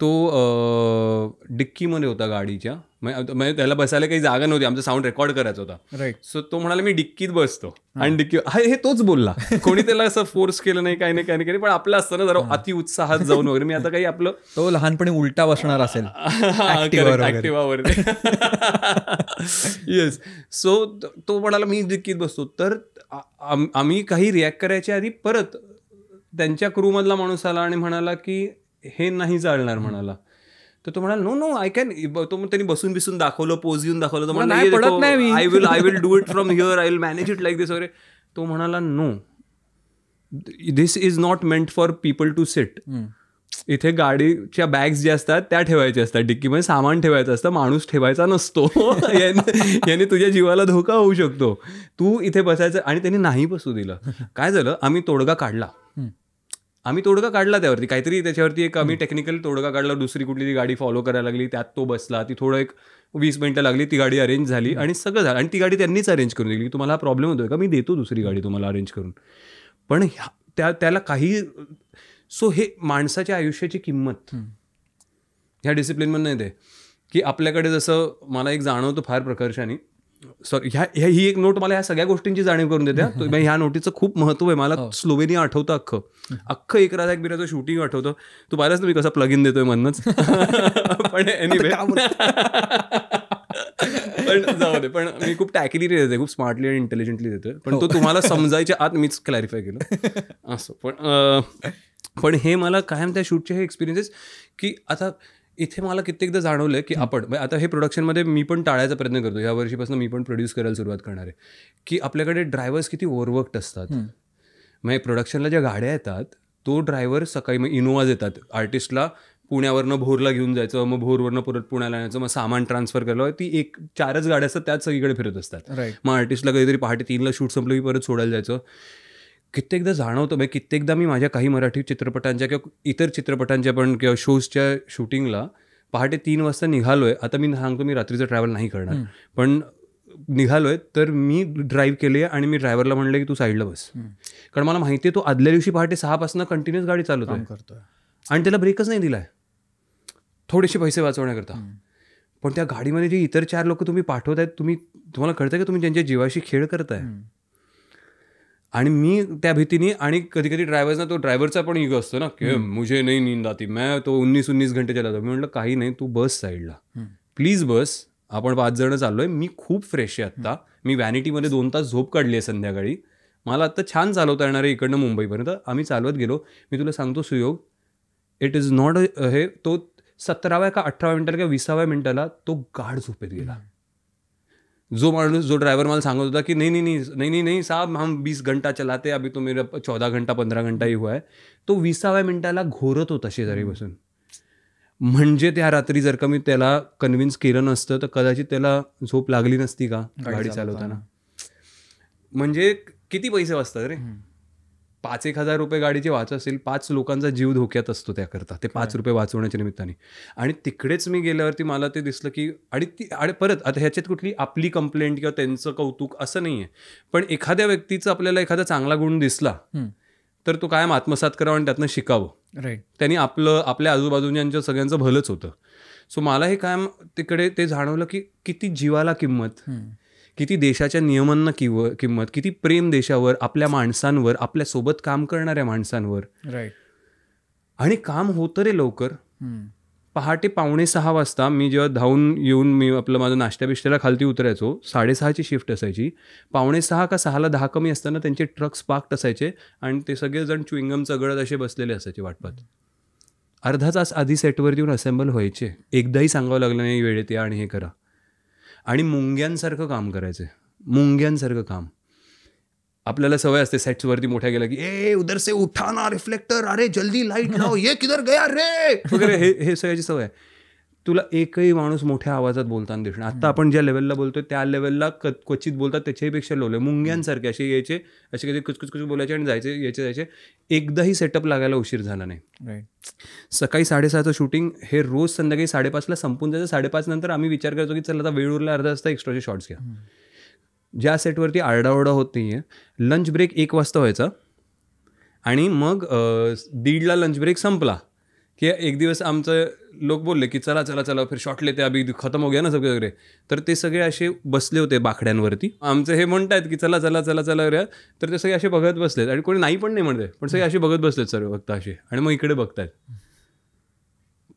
तो डिक्कीमध्ये होता गाडीच्या, म्हणजे त्याला बसायला काही जागा नव्हती, आमचा साऊंड रेकॉर्ड करायचा होता. राईट. सो तो म्हणाला मी डिक्कीत बसतो आणि डिक्की हे तोच बोलला, कोणी त्याला असं फोर्स केलं नाही, काही नाही, पण आपलं असतं ना जरा अति उत्साहात जाऊन वगैरे. मी आता काही आपलं तो लहानपणी उलटा बसणार असेल ऍक्टिव्हावर. येस. सो तो म्हणाला मी डिक्कीत बसतो. तर आम्ही काही रिॲक्ट करायच्या आधी परत त्यांच्या क्रूमधला माणूस आला आणि म्हणाला की हे नाही चालणार म्हणाला. तर तो म्हणाला नो आय कॅन. तो त्यांनी बसून दाखवलं, पोज येऊन दाखवलं, तर म्हणाला I will do it from here, I will manage it like this वगैरे. तो म्हणाला no, this is not meant for people to sit. इथे गाडीच्या बॅग्स ज्या असतात त्या ठेवायच्या असतात, डिक्कीमध्ये सामान ठेवायचं असतं, माणूस ठेवायचा नसतो. याने तुझ्या जीवाला धोका होऊ शकतो, तू इथे बसायचं. आणि त्यांनी नाही बसू दिलं. काय झालं, आम्ही तोडगा काढला त्यावरती, काहीतरी त्याच्यावरती एक आम्ही टेक्निकल तोडगा काढला. दुसरी कुठली ती गाडी फॉलो करायला लागली, त्यात तो बसला, ती थोडं एक 20 मिनिटं लागली, ती गाडी अरेंज झाली आणि सगळं झालं. आणि ती गाडी त्यांनीच अरेंज करून दिली. तुम्हाला हा प्रॉब्लेम होतोय का, मी देतो दुसरी गाडी तुम्हाला अरेंज करून. पण त्याला काही. सो हे माणसाच्या आयुष्याची किंमत ह्या डिसिप्लिनमध्ये येते की आपल्याकडे जसं मला एक जाणवतं फार प्रकर्षाने. सॉरी, ही एक नोट मला ह्या सगळ्या गोष्टींची जाणीव करून देते. ह्या नोटीचं खूप महत्व आहे. मला स्लोवेनिया आठवतं, अख्खं एक राजा एक बिराचं शूटिंग आठवतं. तू पाहिलंच ना मी कसा प्लग इन देतोय म्हणूनच. पण एनिवे, पण जाऊ दे. पण मी खूप टॅकली देते, खूप स्मार्टली आणि इंटेलिजंटली देतोय. पण तो तुम्हाला समजायच्या आत मीच क्लॅरिफाय केलं असं. पण हे मला कायम त्या शूटचे हे एक्सपिरियन्सेस की आता इथे मला कित्येकदा जाणवलं की आपण आता हे प्रोडक्शनमध्ये मी पण टाळायचा प्रयत्न करतो. या वर्षीपासून मी पण प्रोड्यूस करायला सुरुवात करणार आहे की आपल्याकडे ड्रायव्हर्स किती ओव्हरवर्क्ड असतात. म्हणजे प्रोडक्शनला ज्या गाड्या येतात, तो ड्रायव्हर सकाळी मग इनोवाज येतात, आर्टिस्टला पुण्यावरनं भोरला घेऊन जायचं, मग भोरवरनं परत पुण्याला यायचं, मग सामान ट्रान्सफर करायला. ती 4च गाड्या असतात, त्याच सगळीकडे फिरत असतात. मग आर्टिस्टला कधीतरी पहाटे 3ला शूट संपलं की परत सोडायला जायचं. कित्येकदा जाणवतं, म्हणजे कित्येकदा मी माझ्या काही मराठी चित्रपटांच्या किंवा इतर चित्रपटांच्या पण किंवा शोजच्या शूटिंगला पहाटे 3 वाजता निघालोय, आता मी सांगतो मी रात्रीचं ट्रॅव्हल नाही करणार, पण निघालोय तर मी ड्राईव्ह केली आहे आणि मी ड्रायव्हरला म्हणलं की तू साईडला बस, कारण मला माहिती आहे तो आदल्या दिवशी पहाटे 6 पासून कंटिन्युअस गाडी चालवतोय आणि त्याला ब्रेकच नाही दिलाय थोडेसे पैसे वाचवण्याकरता. पण त्या गाडीमध्ये जे इतर 4 लोक तुम्ही पाठवतायत, तुम्हाला कळतं की तुम्ही त्यांच्या जीवाशी खेळ करताय. आणि मी त्या भीतीने, आणि कधी कधी ड्रायव्हरना, तो ड्रायव्हरचा पण इगो असतो ना की मुझे नाही नींद आती, मैं तो 19 घंटे चलातो. मी म्हटलं काही नाही, तू बस साईडला, प्लीज बस, आपण 5 जण चाललोय, मी खूप फ्रेश आहे आत्ता, मी व्हॅनिटीमध्ये 2 तास झोप काढली आहे संध्याकाळी, मला आत्ता छान चालवता येणार आहे इकडनं मुंबईपर्यंत. आम्ही चालवत गेलो. मी तुला सांगतो सुयोग, इट इज नॉट हे, तो 17व्या का 18व्या मिनिटाला किंवा 20व्या मिनिटाला तो गाढ झोपेत गेला. जो ड्रायव्हर मला सांगत होता की नहीं साहब हम 20 घंटा चलाते, अभी तो मेरा 14 घंटा 15 घंटा ही हुआ है, तो 20व्या मिनिटाला घोरत होता शेजारी बसून. म्हणजे त्या रात्री जर का मी त्याला कन्व्हिन्स केलं नसतं तर कदाचित त्याला झोप लागली नसती का गाडी चालवताना. म्हणजे किती पैसे वाचतात रे, 5,000-1,000 रुपये गाडीचे वाच असेल, 5 लोकांचा जीव धोक्यात असतो त्याकरता, ते 5 रुपये वाचवण्याच्या निमित्ताने. आणि तिकडेच मी गेल्यावरती मला ते दिसलं की आणि परत आता ह्याच्यात कुठली आपली कंप्लेंट किंवा त्यांचं कौतुक असं नाही आहे, पण एखाद्या व्यक्तीचा आपल्याला एखादा चांगला गुण दिसला तर तो कायम आत्मसात करावा आणि त्यातनं शिकावं. राईट. त्यांनी आपल्या आजूबाजूच्या सगळ्यांचं भलंच होतं. सो मला हे कायम तिकडे ते जाणवलं की किती जीवाला किंमत, किती देशाच्या नियमांना किंमत, किती प्रेम देशावर, आपल्या माणसांवर, आपल्यासोबत काम करणाऱ्या माणसांवर. राईट. आणि काम होतं रे लवकर. पहाटे 5:45 वाजता मी जेव्हा धावून येऊन मी आपलं माझं नाश्त्या बिष्ट्याला खालती उतरायचो, 6:30ची शिफ्ट असायची, 5:45 का 6ला 10 कमी असताना त्यांचे ट्रक्स पार्क्ड असायचे आणि ते सगळेजण च्युइंगम चगळत असे बसलेले असायचे वाटपात. अर्धा तास आधी सेटवरती येऊन असेंबल व्हायचे, एकदाही सांगावं लागलं नाही वेळेत या आणि हे करा. आणि मुंग्यांसारखं काम करायचं, मुंग्यांसारखं काम. आपल्याला सवय असते सेट्सवरती मोठ्या गेला की ए उधर से उठा ना रिफ्लेक्टर, अरे जल्दी लाईट लाव, ये किधर गया रे वगैरे, हे सगळ्याची सवय आहे. तुला एकही माणूस मोठ्या आवाजात बोलताना दिसणार. आता आपण ज्या लेवलला बोलतोय त्या लेवलला क्वचित बोलतात, त्याच्याहीपेक्षा लोले मुंग्यांसारखे असे यायचे, असे कधी कुचकुच बोलायचे आणि जायचे. एकदाही सेटअप लागायला उशीर झाला नाही. सकाळी 6:30चं शूटिंग हे रोज संध्याकाळी 5:30ला संपून जायचं. 5:30 नंतर आम्ही विचार करतो की चला आता वेळ उरला, अर्धा वाजता एक्स्ट्राचे शॉट्स घ्या. ज्या सेटवरती आरडाओरडा होत नाही आहे, लंच ब्रेक 1 वाजता व्हायचा आणि मग 1:30ला लंच ब्रेक संपला की एक दिवस आमचं लोक बोलले की चला चला चला फिर शॉट लेते, अभी खतम हो गया ना सगळे वगैरे. तर ते सगळे असे बसले होते बाकड्यांवरती. आमचं हे म्हणतायत की चला चला चला चला वगैरे, तर ते सगळे असे बघत बसलेत आणि कोणी नाही पण नाही म्हणते, पण सगळे असे बघत बसलेत सर्व फक्त असे, आणि मग इकडे बघतायत.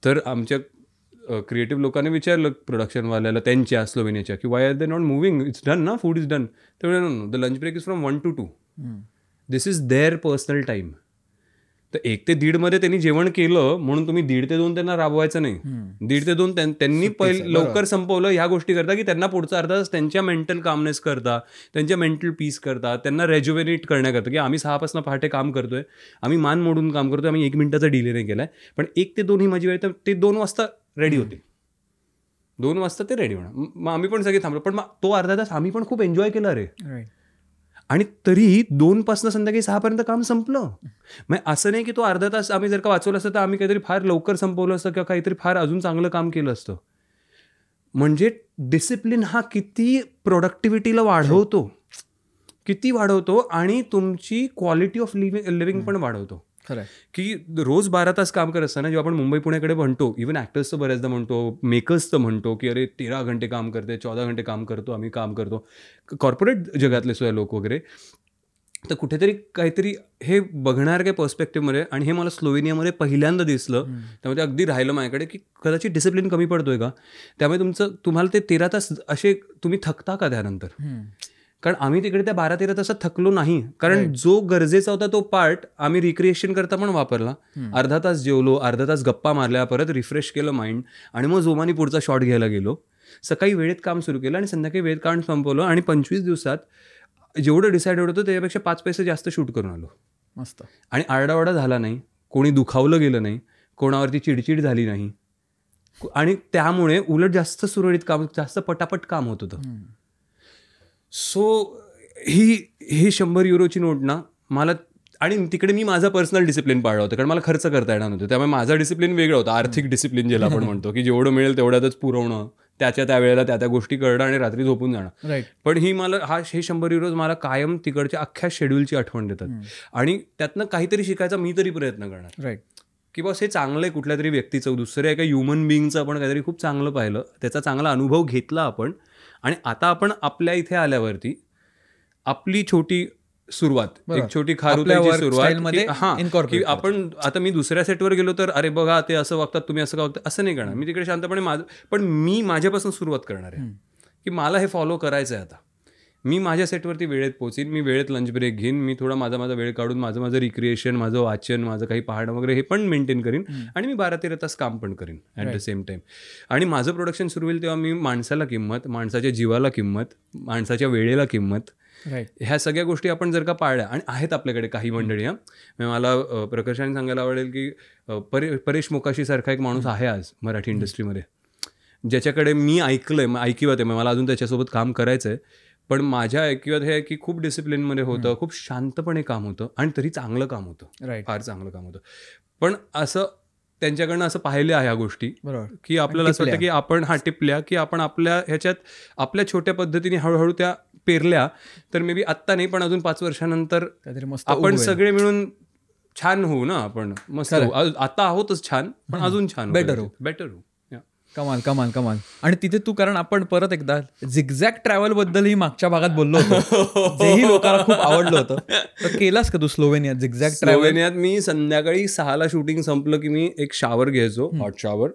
तर आमच्या क्रिएटिव्ह लोकांनी विचारलं प्रोडक्शनवाल्याला त्यांच्या स्लोवेनियाच्या की why are they not moving, it's done ना, फूड इज डन. तर no, the lunch break is from 1 to 2. This is their personal time. तर 1 ते 1:30 मध्ये त्यांनी जेवण केलं म्हणून तुम्ही 1:30 ते 2 त्यांना राबवायचं नाही. 1:30 ते 2 त्यांनी लवकर संपवलं ह्या गोष्टी करता की त्यांना पुढचा अर्धा तास त्यांच्या मेंटल कामनेस करता, त्यांच्या मेंटल पीस करता, त्यांना रेज्युवेनेट करण्याकरता की आम्ही 6 पासून पहाटे काम करतोय, आम्ही मान मोडून काम करतोय, आम्ही 1 मिनिटाचा डिले नाही केलाय, पण 1 ते 2 ही माझी वेळ. तर ते 2 वाजता रेडी होते, 2 वाजता ते रेडी होणार. मग आम्ही पण सगळे थांबलो, पण मग तो अर्धा तास आम्ही पण खूप एन्जॉय केला रे. आणि तरीही 2 पासून संध्याकाळी 6 पर्यंत काम संपलं. मग असं नाही की तो अर्धा तास आम्ही जर का वाचवलं असतं तर आम्ही काहीतरी फार लवकर संपवलं असतं किंवा काहीतरी फार अजून चांगलं काम केलं असतं. म्हणजे डिसिप्लिन हा किती प्रोडक्टिव्हिटीला वाढवतो, किती वाढवतो, आणि तुमची क्वालिटी ऑफ लिव्हिंग पण वाढवतो. खरं की रोज 12 तास काम करत असताना जेव्हा आपण मुंबई पुण्याकडे म्हणतो, इव्हन ॲक्टर्सचं बऱ्याचदा म्हणतो, मेकर्सचं म्हणतो की अरे 13 घंटे काम करते, 14 घंटे काम करतो, आम्ही काम करतो, कॉर्पोरेट जगातले सुद्धा लोक वगैरे. तर कुठेतरी काहीतरी हे बघणार काय पर्स्पेक्टिव्हमध्ये, आणि हे मला स्लोवेनियामध्ये पहिल्यांदा दिसलं. त्यामुळे अगदी राहिलं माझ्याकडे की कदाचित डिसिप्लिन कमी पडतोय का, त्यामुळे तुम्हाला ते 13 तास असे तुम्ही थकता का त्यानंतर. कारण आम्ही तिकडे त्या 12-13 तासात थकलो नाही, कारण जो गरजेचा होता तो पार्ट आम्ही रिक्रिएशन करता पण वापरला. अर्धा तास जेवलो, अर्धा तास गप्पा मारल्या, परत रिफ्रेश केलं माइंड, आणि मग जोमानी पुढचा शॉट घ्यायला गेलो. सकाळी वेळेत काम सुरू केलं आणि संध्याकाळी वेळेत काम संपवलं, आणि 25 दिवसात जेवढं डिसाईडेड होतं त्याच्यापेक्षा 5 पैसे जास्त शूट करून आलो. मस्त. आणि आरडाओरडा झाला नाही, कोणी दुखावलं गेलं नाही, कोणावरती चिडचिड झाली नाही, आणि त्यामुळे उलट जास्त सुरळीत काम, जास्त पटापट काम होत होतं. सो ही 100 युरोची नोट ना मला आणि तिकडे मी माझा पर्सनल डिसिप्लिन पाळला होता, कारण मला खर्च करता येणार नव्हतं. त्यामुळे माझा डिसिप्लिन वेगळा होता, आर्थिक डिसिप्लिन ज्याला आपण म्हणतो, की जेवढं मिळेल तेवढ्यातच पुरवणं, त्या वेळेला त्या गोष्टी करणं आणि रात्री झोपून जाणं. पण ही मला हे 100 युरोज मला कायम तिकडच्या अख्ख्या शेड्यूलची आठवण देतात. आणि त्यातनं काहीतरी शिकायचा मी तरी प्रयत्न करणार, की बस हे चांगलं आहे कुठल्या तरी व्यक्तीचं, दुसऱ्या एका ह्युमन बिईंगचं आपण काहीतरी खूप चांगलं पाहिलं, त्याचा चांगला अनुभव घेतला आपण. आणि आता आपण आपल्या इथे आल्यावरती आपली छोटी सुरुवात, एक छोटी खारुताईची सुरुवात, की आपण आता मी दुसऱ्या सेटवर गेलो तर अरे बघा ते असं वागतात, तुम्ही असं का वागतात, असं नाही करणार. मी तिकडे शांतपणे पण मी माझ्यापासून सुरुवात करणार आहे, की मला हे फॉलो करायचं आहे. आता मी माझ्या सेटवरती वेळेत पोहोचीन, मी वेळेत लंच ब्रेक घेईन, मी थोडा माझा वेळ काढून माझं रिक्रिएशन, माझं वाचन, माझं काही पाहणं वगैरे हे पण मेंटेन करीन. आणि मी 12-13 तास काम पण करीन ॲट द सेम टाईम. आणि माझं प्रोडक्शन सुरू होईल तेव्हा मी माणसाला किंमत, माणसाच्या जीवाला किंमत, माणसाच्या वेळेला किंमत, ह्या सगळ्या गोष्टी आपण जर का पाळल्या, आणि आहेत आपल्याकडे काही मंडळी. मला प्रकर्षाने सांगायला आवडेल की परेश मोकाशी सारखा एक माणूस आहे आज मराठी इंडस्ट्रीमध्ये, ज्याच्याकडे मी ऐकिवत आहे, मला अजून त्याच्यासोबत काम करायचं आहे. पण माझ्या ऐकिवत हे आहे की खूप डिसिप्लिनमध्ये होतं, खूप शांतपणे काम होतं, आणि तरी चांगलं काम होतं, फार चांगलं काम होतं. पण असं त्यांच्याकडनं असं पाहिलं ह्या गोष्टी, की आपल्याला असं वाटतं की आपण टिपल्या, की आपण आपल्या ह्याच्यात आपल्या छोट्या पद्धतीने हळूहळू त्या पेरल्या, तर मे बी आत्ता नाही पण अजून 5 वर्षानंतर आपण सगळे मिळून छान होऊ ना. आपण मस्त आता आहोतच छान, पण अजून छान, बेटर होऊ. कमाल कमाल कमाल. आणि तिथे तू, कारण आपण परत एकदा झिगझॅग ट्रॅव्हल बद्दलही मागच्या भागात बोललो होतो, जेही लोकांना खूप आवडलं होतं. तर केलास का तू स्लोवेनियात झिगझॅग ट्रॅव्हल? स्लोवेनियात मी संध्याकाळी 6ला शूटिंग संपलं की मी एक शावर घ्यायचो, हॉट शावर,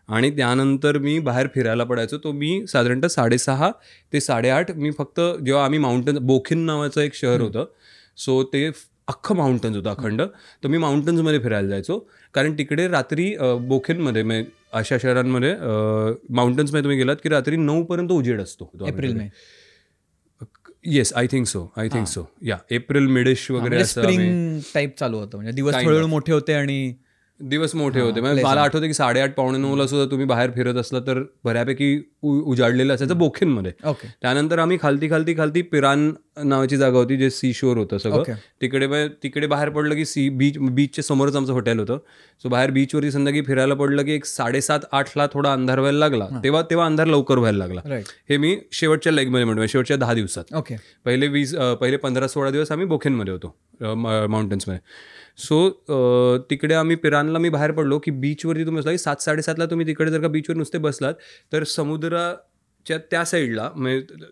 आणि त्यानंतर मी बाहेर फिरायला पडायचो. तो मी साधारणतः 6:30 ते 8:30 मी फक्त, जेव्हा आम्ही माउंटन, बोखिन नावाचं एक शहर होतं, सो ते अख्खं माउंटन्स होतं अखंड, तर मी माउंटन्समध्ये फिरायला जायचो. कारण तिकडे रात्री बोखिनमध्ये, अशा शहरांमध्ये माउंटन्समध्ये तुम्ही गेलात की रात्री 9 पर्यंत उजेड असतो. April, yes, I think so या एप्रिल मिडिश वगैरे, स्प्रिंग टाईप चालू होतं, म्हणजे दिवस हळूहळू मोठे होते आणि दिवस मोठे होते. मला आठवतं की 8:30-8:45 सुद्धा तुम्ही बाहेर फिरत असला तर बऱ्यापैकी उजाडलेलं असायचं बोखिनमध्ये. त्यानंतर आम्ही खालती पिरान नावाची जागा होती, जे सी शोर होतं सगळं. तिकडे बाहेर पडलं की बीचच्या समोरच आमचं हॉटेल होतं. सो बाहेर बीचवरती संध्याकाळी फिरायला पडलं की एक 7:30-8ला थोडा अंधार व्हायला लागला. तेव्हा अंधार लवकर व्हायला लागला. हे मी शेवटच्या लेगमध्ये म्हणतो, शेवटच्या 10 दिवसात. पहिले 15-16 दिवस आम्ही बोखिनमध्ये होतो, माउंटन्समध्ये. सो तिकडे आम्ही पिरानला मी बाहेर पडलो की बीचवरती तुम्ही बसला की 7-7:30ला तुम्ही तिकडे जर का बीचवर नुसते बसलात तर समुद्राच्या त्या साईडला, म्हणजे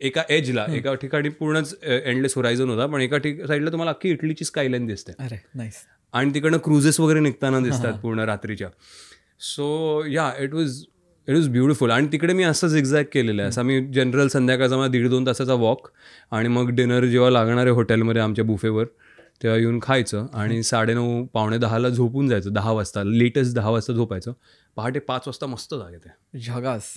एका एजला, एका ठिकाणी पूर्णच एंडलेस होरायझन होता, पण एका साईडला तुम्हाला अख्खी इटलीची स्कायलाईन दिसते. आणि तिकडनं क्रुझेस वगैरे निघताना दिसतात पूर्ण रात्रीच्या. सो या इट वॉज ब्युटिफुल. आणि तिकडे मी असं झिगझॅग केलेलं आहे. असं मी जनरल संध्याकाळचा मला 1.5-2 तासाचा वॉक, आणि मग डिनर जेव्हा लागणार आहे हॉटेलमध्ये आमच्या बुफेवर, तेव्हा येऊन खायचं, आणि 9:30-9:45ला झोपून जायचं. 10 वाजता, लेटेस्ट 10 वाजता झोपायचं. पहाटे 5 वाजता मस्त जाग येते. झगास.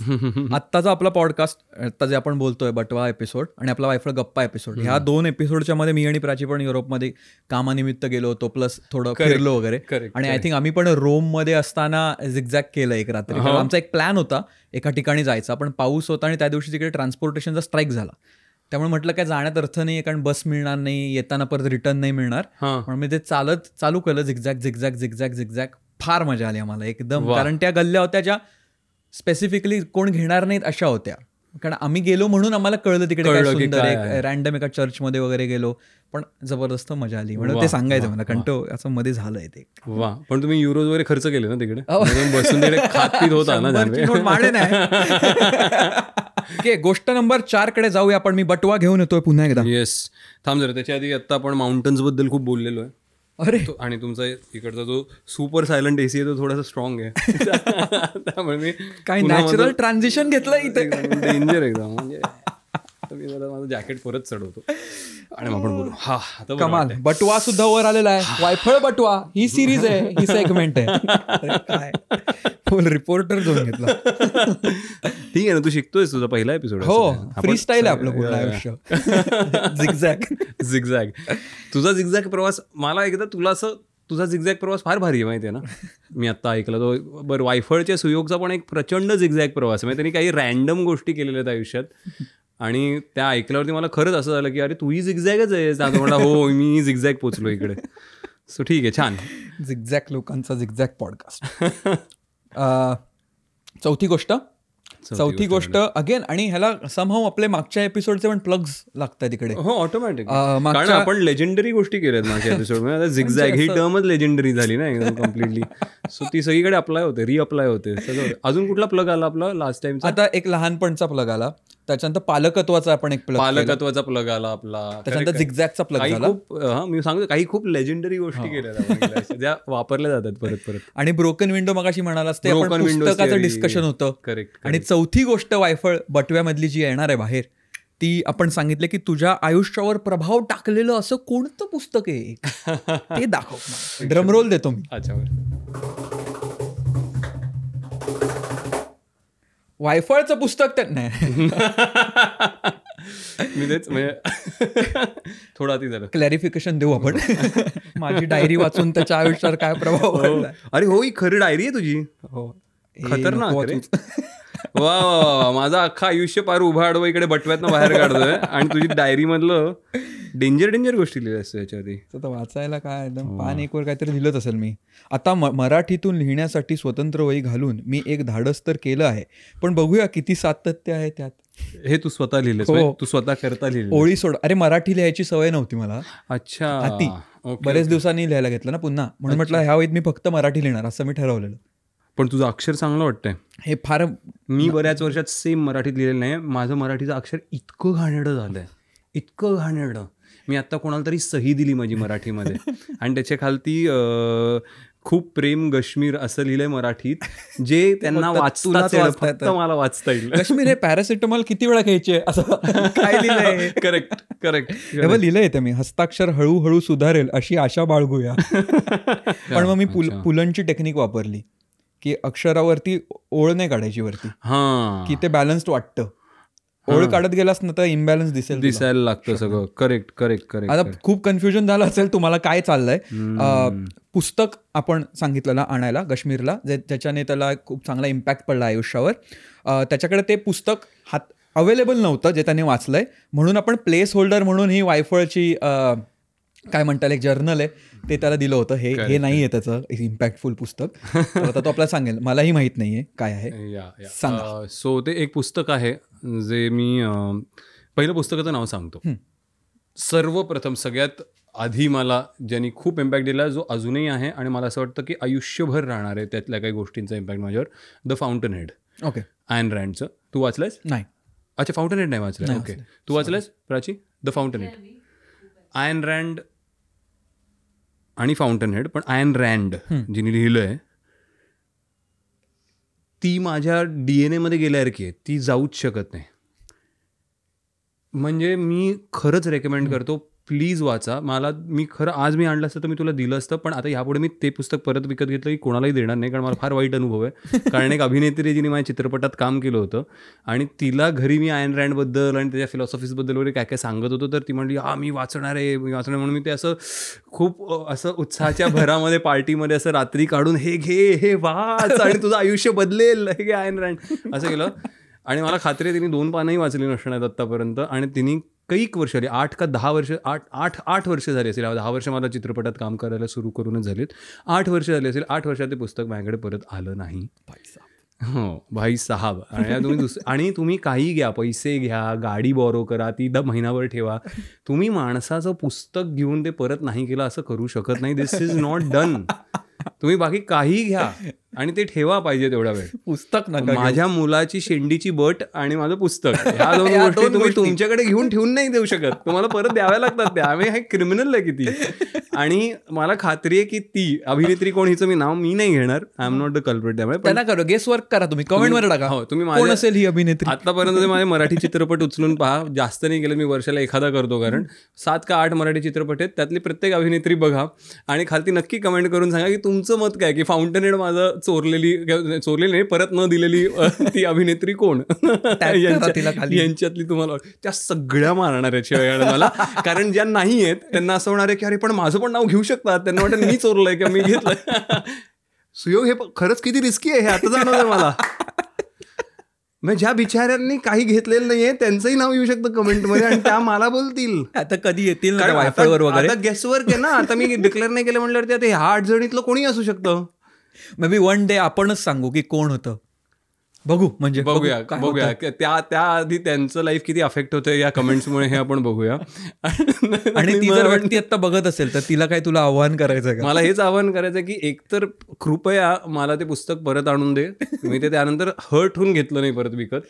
आत्ताचा आपला पॉडकास्ट, आत्ता जे आपण बोलतोय बटवा एपिसोड आणि आपला वायफळ गप्पा एपिसोड, ह्या 2 एपिसोडच्या मध्ये मी आणि प्राची पण युरोपमध्ये कामानिमित्त गेलो होतो, प्लस थोडं फिरलो वगैरे. आणि आय थिंक आम्ही पण रोममध्ये असताना झिगझॅग केलं एक रात्री. आमचा एक प्लॅन होता एका ठिकाणी जायचा, पण पाऊस होता आणि त्या दिवशी तिकडे ट्रान्सपोर्टेशनचा स्ट्राईक झाला. त्यामुळे म्हटलं काय जाण्यात अर्थ नाही, कारण बस मिळणार नाही, येताना परत रिटर्न नाही मिळणार. म्हणून मी ते चालू केलं झिगझॅग. फार मजा आली आम्हाला एकदम, कारण त्या गल्ल्या होत्या ज्या स्पेसिफिकली कोण घेणार नाहीत अशा होत्या. कारण आम्ही गेलो म्हणून आम्हाला कळलं तिकडे काय सुंदर आहे. रँडम एका चर्चमध्ये वगैरे गेलो, पण जबरदस्त मजा आली. म्हणून ते सांगायचं मला, कंटो असं मध्ये झालंय ते. वा, पण तुम्ही युरोज वगैरे खर्च केले ना तिकडे, बसून तिकडे खात पीत होता ना. माडे नाही. गोष्ट नंबर 4 कडे जाऊया आपण. मी बटवा घेऊन येतोय पुन्हा एकदा. येस, थांब जरा. त्याच्या आधी आता आपण माउंटन्स बद्दल खूप बोललेलो आहे. अरे, आणि तुमचा इकडचा जो सुपर सायलंट एसी आहे तो थोडासा स्ट्रॉंग आहे. त्यामुळे मी काही नॅचरल ट्रान्झिशन घेतलं इथे. डेंजर एकदम. म्हणजे मी माझं जॅकेट परत चढवतो आणि आपण बोलू. हा, कमाल. बटवा सुद्धा वर आलेला आहे. वायफळ बटवा ही सिरीज आहे, ही सेगमेंट आहे. काय रिपोर्टर घेऊन घेतला. ठीक आहे ना, तू शिकतोयस, तुझा पहिला एपिसोड. हो, फ्री स्टाईल आहे आपलं पूर्ण आयुष्य. झिगझॅग. तुझा झिगझॅग प्रवास, मला एकदा तुझा झिगझॅग प्रवास फार भारी आहे माहिती आहे ना. मी आत्ता ऐकलं तो. बरं, वायफळच्या सुयोगचा पण एक प्रचंड झिगझॅग प्रवास आहे. म्हणजे त्यांनी काही रॅन्डम गोष्टी केलेल्या आहेत आयुष्यात. आणि त्या ऐकल्यावरती मला खरंच असं झालं की अरे तूही झिगझॅगच आहेस. आता म्हणला हो मी झिगझॅग पोचलो इकडे. सो ठीक आहे, छान. झिगझॅग लोकांचा झिगझॅग पॉडकास्ट. चौथी गोष्ट अगेन, आणि ह्याला समहाऊ आपले मागच्या एपिसोडचे पण प्लग्स लागतात तिकडे. हो, ऑटोमॅटिक. कारण आपण लेजेंडरी गोष्टी केल्यात मागच्या एपिसोडमध्ये. झिगझॅग ही टर्मच लेजेंडरी झाली ना एकदम कम्प्लिटली. सो ती सगळीकडे अप्लाय होते, रिअप्लाय होते सगळं. अजून कुठला प्लग आला आपला लास्ट टाइम? आता एक लहानपणचा प्लग आला, त्याच्यानंतर पालकत्वाचा आपण एक प्लग प्लग आला आपला, त्याच्यानंतर झिगझॅगचा प्लग झाला. मी सांगतो काही खूप लेजेंडरी गोष्टी केल्या ज्या वापरल्या जातात परत परत. आणि ब्रोकन विंडो मगाशी म्हणालास ते पुस्तकाचं डिस्कशन होतं. करेक्ट. आणि चौथी गोष्ट वायफळ बटव्यामधली जी येणार आहे बाहेर, ती आपण सांगितलं की तुझ्या आयुष्यावर प्रभाव टाकलेलं असं कोणतं पुस्तक आहे ते दाखव. ड्रमरोल देतो मी. अच्छा, वायफळचं पुस्तक तर नाही. मी तेच म्हणजे थोडा ती झालं क्लॅरिफिकेशन देऊ आपण. माझी डायरी वाचून त्याच्या आयुष्यावर काय प्रभाव पडला. अरे हो, ही खरी डायरी आहे तुझी. हो, खतरनाक. वा, माझा अख्खा आयुष्य पार उभा आडवं इकडे बटव्यातनं बाहेर काढतोय आणि तुझी डायरी मधलं डेंजर गोष्टी लिहिल्या असते याच्यावरती. तर वाचायला काय एकदम पान एकवर काहीतरी लिहिलंच असेल मी. आता मराठीतून लिहिण्यासाठी स्वतंत्र वही घालून मी एक धाडस तर केलं आहे, पण बघूया किती सातत्य आहे त्यात. हे तू स्वतः लिहिलंस? तू स्वतः करता लिहिलं? ओळी सोड. अरे मराठी लिहायची सवय नव्हती मला. अच्छा. बरेच दिवसांनी लिहायला घेतलं ना पुन्हा, म्हणून म्हटलं ह्या वेळी मी फक्त मराठी लिहिणार असं मी ठरवलेलं. पण तुझं अक्षर चांगलं वाटतंय. हे फार, मी बऱ्याच वर्षात सेम मराठीत लिहिलेलं नाही. माझं मराठीचं अक्षर इतकं घाणेरडं झालंय, इतकं घाणेरडं. मी आता कोणाला तरी सही दिली माझी मराठीमध्ये आणि त्याच्या खालती खूप प्रेम गश्मीर असं लिहिलंय मराठीत, जे त्यांना फक्त मला वाचता येईल. गश्मीर हे पॅरासिटामॉल किती वेळा घ्यायचे असं काय लिहिलंय. करेक्ट लिहिलंय ते मी. हस्ताक्षर हळूहळू सुधारेल अशी आशा बाळगूया. पण मग मी पुलंची टेक्निक वापरली की अक्षरावरती ओळ नाही काढायची वरती, की ते बॅलन्स्ड वाटतं. ओळ काढत गेलास ना तर इम्बॅलन्स दिसायला लागतं सगळं. करेक्ट. आता खूप कन्फ्युजन झालं असेल तुम्हाला काय चाललंय. पुस्तक आपण सांगितलेलं आणायला गश्मीरला, ज्याच्याने त्याला खूप चांगला इम्पॅक्ट पडला आयुष्यावर. त्याच्याकडे ते पुस्तक अवेलेबल नव्हतं जे त्याने वाचलंय, म्हणून आपण प्लेस होल्डर म्हणून ही वायफळची काय म्हणतात एक जर्नल आहे ते त्याला दिलं होतं. हे नाही आहे त्याचं इम्पॅक्टफुल पुस्तक. आता तो आपल्याला सांगेल, मलाही माहित नाहीये काय आहे. सो ते एक पुस्तक आहे जे मी पहिलं पुस्तकाचं नाव सांगतो. सर्वप्रथम सगळ्यात आधी मला ज्यांनी खूप इम्पॅक्ट दिला, जो अजूनही आहे आणि मला असं वाटतं की आयुष्यभर राहणार आहे त्यातल्या काही गोष्टींचा इम्पॅक्ट माझ्यावर, the fountainhead. Okay. Ayn रँडचं. तू वाचलंयस? नाही. अच्छा, फाउंटन हेड नाही वाचलं. ओके. तू वाचलंयस Prachi? The fountainhead. Ayn Rand आणि फाउंटन हेड, पण आयन रँड जिने लिहिलंय ती माझ्या DNA मध्ये गेल्यासारखी आहे. ती जाऊच शकत नाही. म्हणजे मी खरंच रेकमेंड करतो, प्लीज वाचा. मी खरं आज मी आणलं असतं तर मी तुला दिलं असतं, पण आता यापुढे मी ते पुस्तक परत विकत घेतलं की कोणालाही देणार नाही, कारण मला फार वाईट अनुभव आहे. कारण एक अभिनेत्री जिने माझ्या चित्रपटात काम केलं होतं आणि तिला घरी मी आयन रँडबद्दल आणि त्याच्या फिलॉसॉफीजबद्दल वगैरे काय काय सांगत होतो, तर ती म्हणली मी वाचणार आहे म्हणून मी ते असं खूप असं उत्साहाच्या भरामध्ये पार्टीमध्ये असं रात्री काढून हे घे, हे वाच आणि तुझं आयुष्य बदलेल, हे घे आयन रँड असं केलं. आणि मला खात्री आहे तिने 2 पानंही वाचली नसणार आत्तापर्यंत. आणि तिने कैक वर्ष आली, 8 का 10 वर्ष, 8 वर्ष झाली असेल. 10 वर्ष मला चित्रपटात काम करायला सुरू करूनच झालीत. 8 वर्ष झाली असेल. 8 वर्षात ते पुस्तक माझ्याकडे परत आलं नाही. हो भाई साहब. आणि तुम्ही काही घ्या, पैसे घ्या, गाडी बॉरो करा, ती महिनाभर ठेवा, तुम्ही माणसाचं पुस्तक घेऊन ते परत नाही केलं असं करू शकत नाही. दिस इज नॉट डन. तुम्ही बाकी काही घ्या आणि ते ठेवा पाहिजे तेवढा वेळ. पुस्तक माझ्या मुलाची शेंडीची बट आणि माझं पुस्तक, ह्या 2 गोष्टी तुम्ही तुमच्याकडे घेऊन ठेवून नाही देऊ शकत. तुम्हाला परत द्याव्या लागतात त्या. आम्ही हे क्रिमिनल आहे किती. आणि मला खात्री आहे की ती अभिनेत्री कोण, हिचं नाव मी नाही घेणार. I am not the culprit. त्यामुळे त्यांना करा, गेस वर्क करा तुम्ही, कमेंटवर टाका. हो, तुम्ही कोण असेल ही अभिनेत्री. आतापर्यंत माझे मराठी चित्रपट उचलून पहा. जास्त नाही केलं मी, वर्षाला एखादा करतो, कारण 7 का 8 मराठी चित्रपट आहेत. त्यातली प्रत्येक अभिनेत्री बघा आणि खालती नक्की कमेंट करून सांगा की तुमचं मत काय, की फाउंटन हेड माझं चोरलेली नाही, परत न दिलेली ती अभिनेत्री कोण यांच्यातली तुम्हाला. त्या सगळ्या मारणार आहेत शिवाय मला, कारण ज्या नाही आहेत त्यांना असं होणार आहे की अरे पण माझं पण नाव घेऊ शकतात. त्यांना वाटतं मी चोरलंय किंवा मी घेतलंय. सुयोग हे खरंच किती रिस्की आहे हे आता जाणवलंय मला. मग ज्या बिचाऱ्यांनी काही घेतलेलं नाहीये त्यांचंही नाव येऊ शकतं कमेंटमध्ये आणि त्या मला बोलतील. आता कधी येतील ना कारण वायफळवर वगैरे. आता गेसवर्क आहे ना, आता मी डिक्लेअर नाही केलं म्हटल्यावरती आता ह्या 8 जणीतलं कोणी असू शकतं. मे बी वन डे आपणच सांगू की कोण होतं. बघू म्हणजे बघूया त्या आधी त्यांचं लाईफ किती अफेक्ट होतं या कमेंट्समुळे हे आपण बघूया. आणि ती जर व्यक्ती आता बघत असेल तर तिला काय तुला आव्हान करायचं का? मला हेच आव्हान करायचं की एकतर कृपया मला ते पुस्तक परत आणून दे. मी ते त्यानंतर हर्ट होऊन घेतलं नाही परत विकत.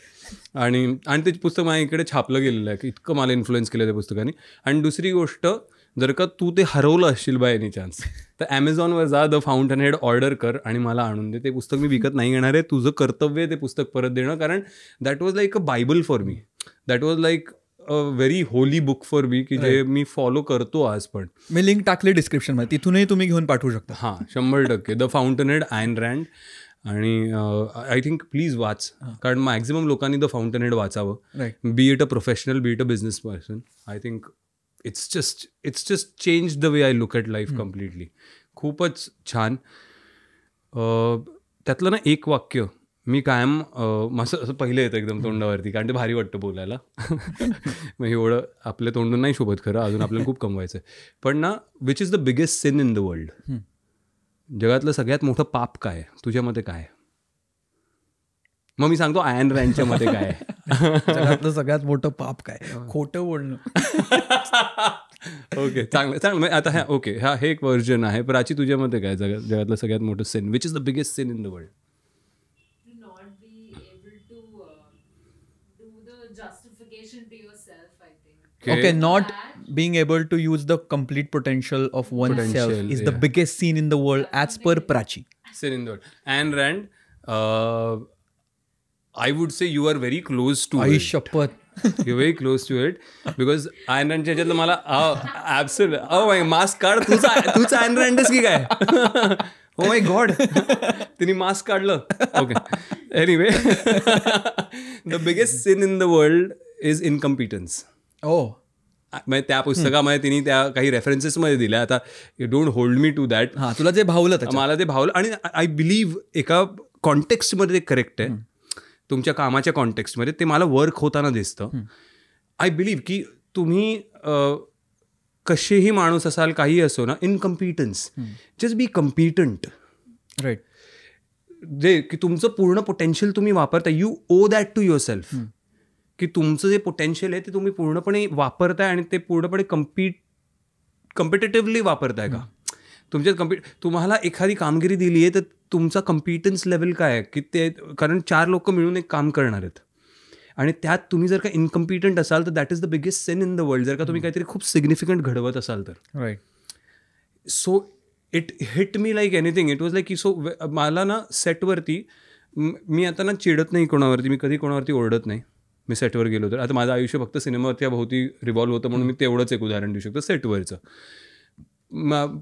आणि ते पुस्तक माझ्या इकडे छापलं गेलेलं आहे की इतकं मला इन्फ्लुएन्स केलं त्या पुस्तकाने. आणि दुसरी गोष्ट, जर का तू ते हरवलं असशील बाय एनी चान्स तर ॲमेझॉनवर जा, द फाउंटन हेड ऑर्डर कर आणि मला आणून दे. ते पुस्तक मी विकत नाही घेणार आहे. तुझं कर्तव्य आहे ते पुस्तक परत देणं, कारण that was like a Bible for me. That was like a very Holy book for me की जे मी फॉलो करतो आज पण. मी लिंक टाकली डिस्क्रिप्शनमध्ये, तिथूनही तुम्ही घेऊन पाठवू शकता. हां, 100%. द फाउंटन हेड, ॲन रँड. आणि आय थिंक प्लीज वाच, कारण मॅक्झिमम लोकांनी द फाउंटन हेड वाचावं. बी it a professional, B it a business person. I think it's just change the way I look at life completely. खूपच छान. त्यातलं ना एक वाक्य मी कायम माझं असं पहिलं येतं एकदम तोंडावरती, कारण ते भारी वाटतं बोलायला. मग एवढं आपल्या तोंडून नाही शोभत खरं, अजून आपल्याला खूप कमवायचं आहे. पण ना, which is the biggest sin in the world. जगातलं सगळ्यात मोठं पाप काय आहे तुझ्या मते, काय? मग मी सांगतो ॲन रँडच्या मते काय आहे. जगातलं सगळ्यात मोठं पाप काय? खोटं बोलणं. ओके, चांगलं. आता ह्या ओके, हे एक व्हर्जन आहे. प्राची, तुझ्या मते काय जगातलं सगळ्यात मोठं sin? Which is the biggest sin in the world? Okay, not being able to use the complete potential of oneself is the biggest sin in the world as per Prachi. Sin in the world. Ayn Rand, I would say you are very close to it. शपथ. You're very close to it because Ayn Randच्या ह्याच्यातलं मला absolutely मास्क काढ, तूच Ayn Randच की काय? Oh my God, तिने मास्क काढलं. Okay, anyway, the biggest sin in the world is incompetence. म्हणजे त्या पुस्तकामध्ये तिने त्या काही रेफरन्सेसमध्ये दिल्या. आता you don't hold me to that. हां, तुला जे भावलं मला ते भावलं. आणि आय बिलीव्ह एका कॉन्टेक्स्टमध्ये ते करेक्ट आहे. तुमच्या कामाच्या कॉन्टेक्स्टमध्ये ते मला वर्क होताना दिसतं. आय बिलीव्ह की तुम्ही कसेही माणूस असाल, काही असो ना, इनकम्पिटन्स, जस्ट बी कम्पिटंट. राईट. जे की तुमचं पूर्ण पोटेन्शियल तुम्ही वापरता. You owe that to yourself, की तुमचं जे पोटेन्शियल आहे ते तुम्ही पूर्णपणे वापरताय आणि ते पूर्णपणे कम्पिटेटिव्हली वापरताय का? तुमच्यात तुम्हाला एखादी कामगिरी दिली आहे तर तुमचा कम्पिटन्स लेवल काय आहे? की ते, कारण 4 लोक मिळून एक काम करणार आहेत आणि त्यात तुम्ही जर का इनकम्पिटंट असाल तर that is the biggest sin in the world. जर का तुम्ही काहीतरी खूप सिग्निफिकंट घडवत असाल तर. Right. So it hit me like anything. It was like की सो मला ना सेटवरती, मी आता ना चिडत नाही कोणावरती, मी कधी कोणावरती ओरडत नाही. मी सेटवर गेलो तर, आता माझं आयुष्य फक्त सिनेमाच्या भोवती रिव्हॉल्व होतं म्हणून मी तेवढंच एक उदाहरण देऊ शकतो सेटवरचं.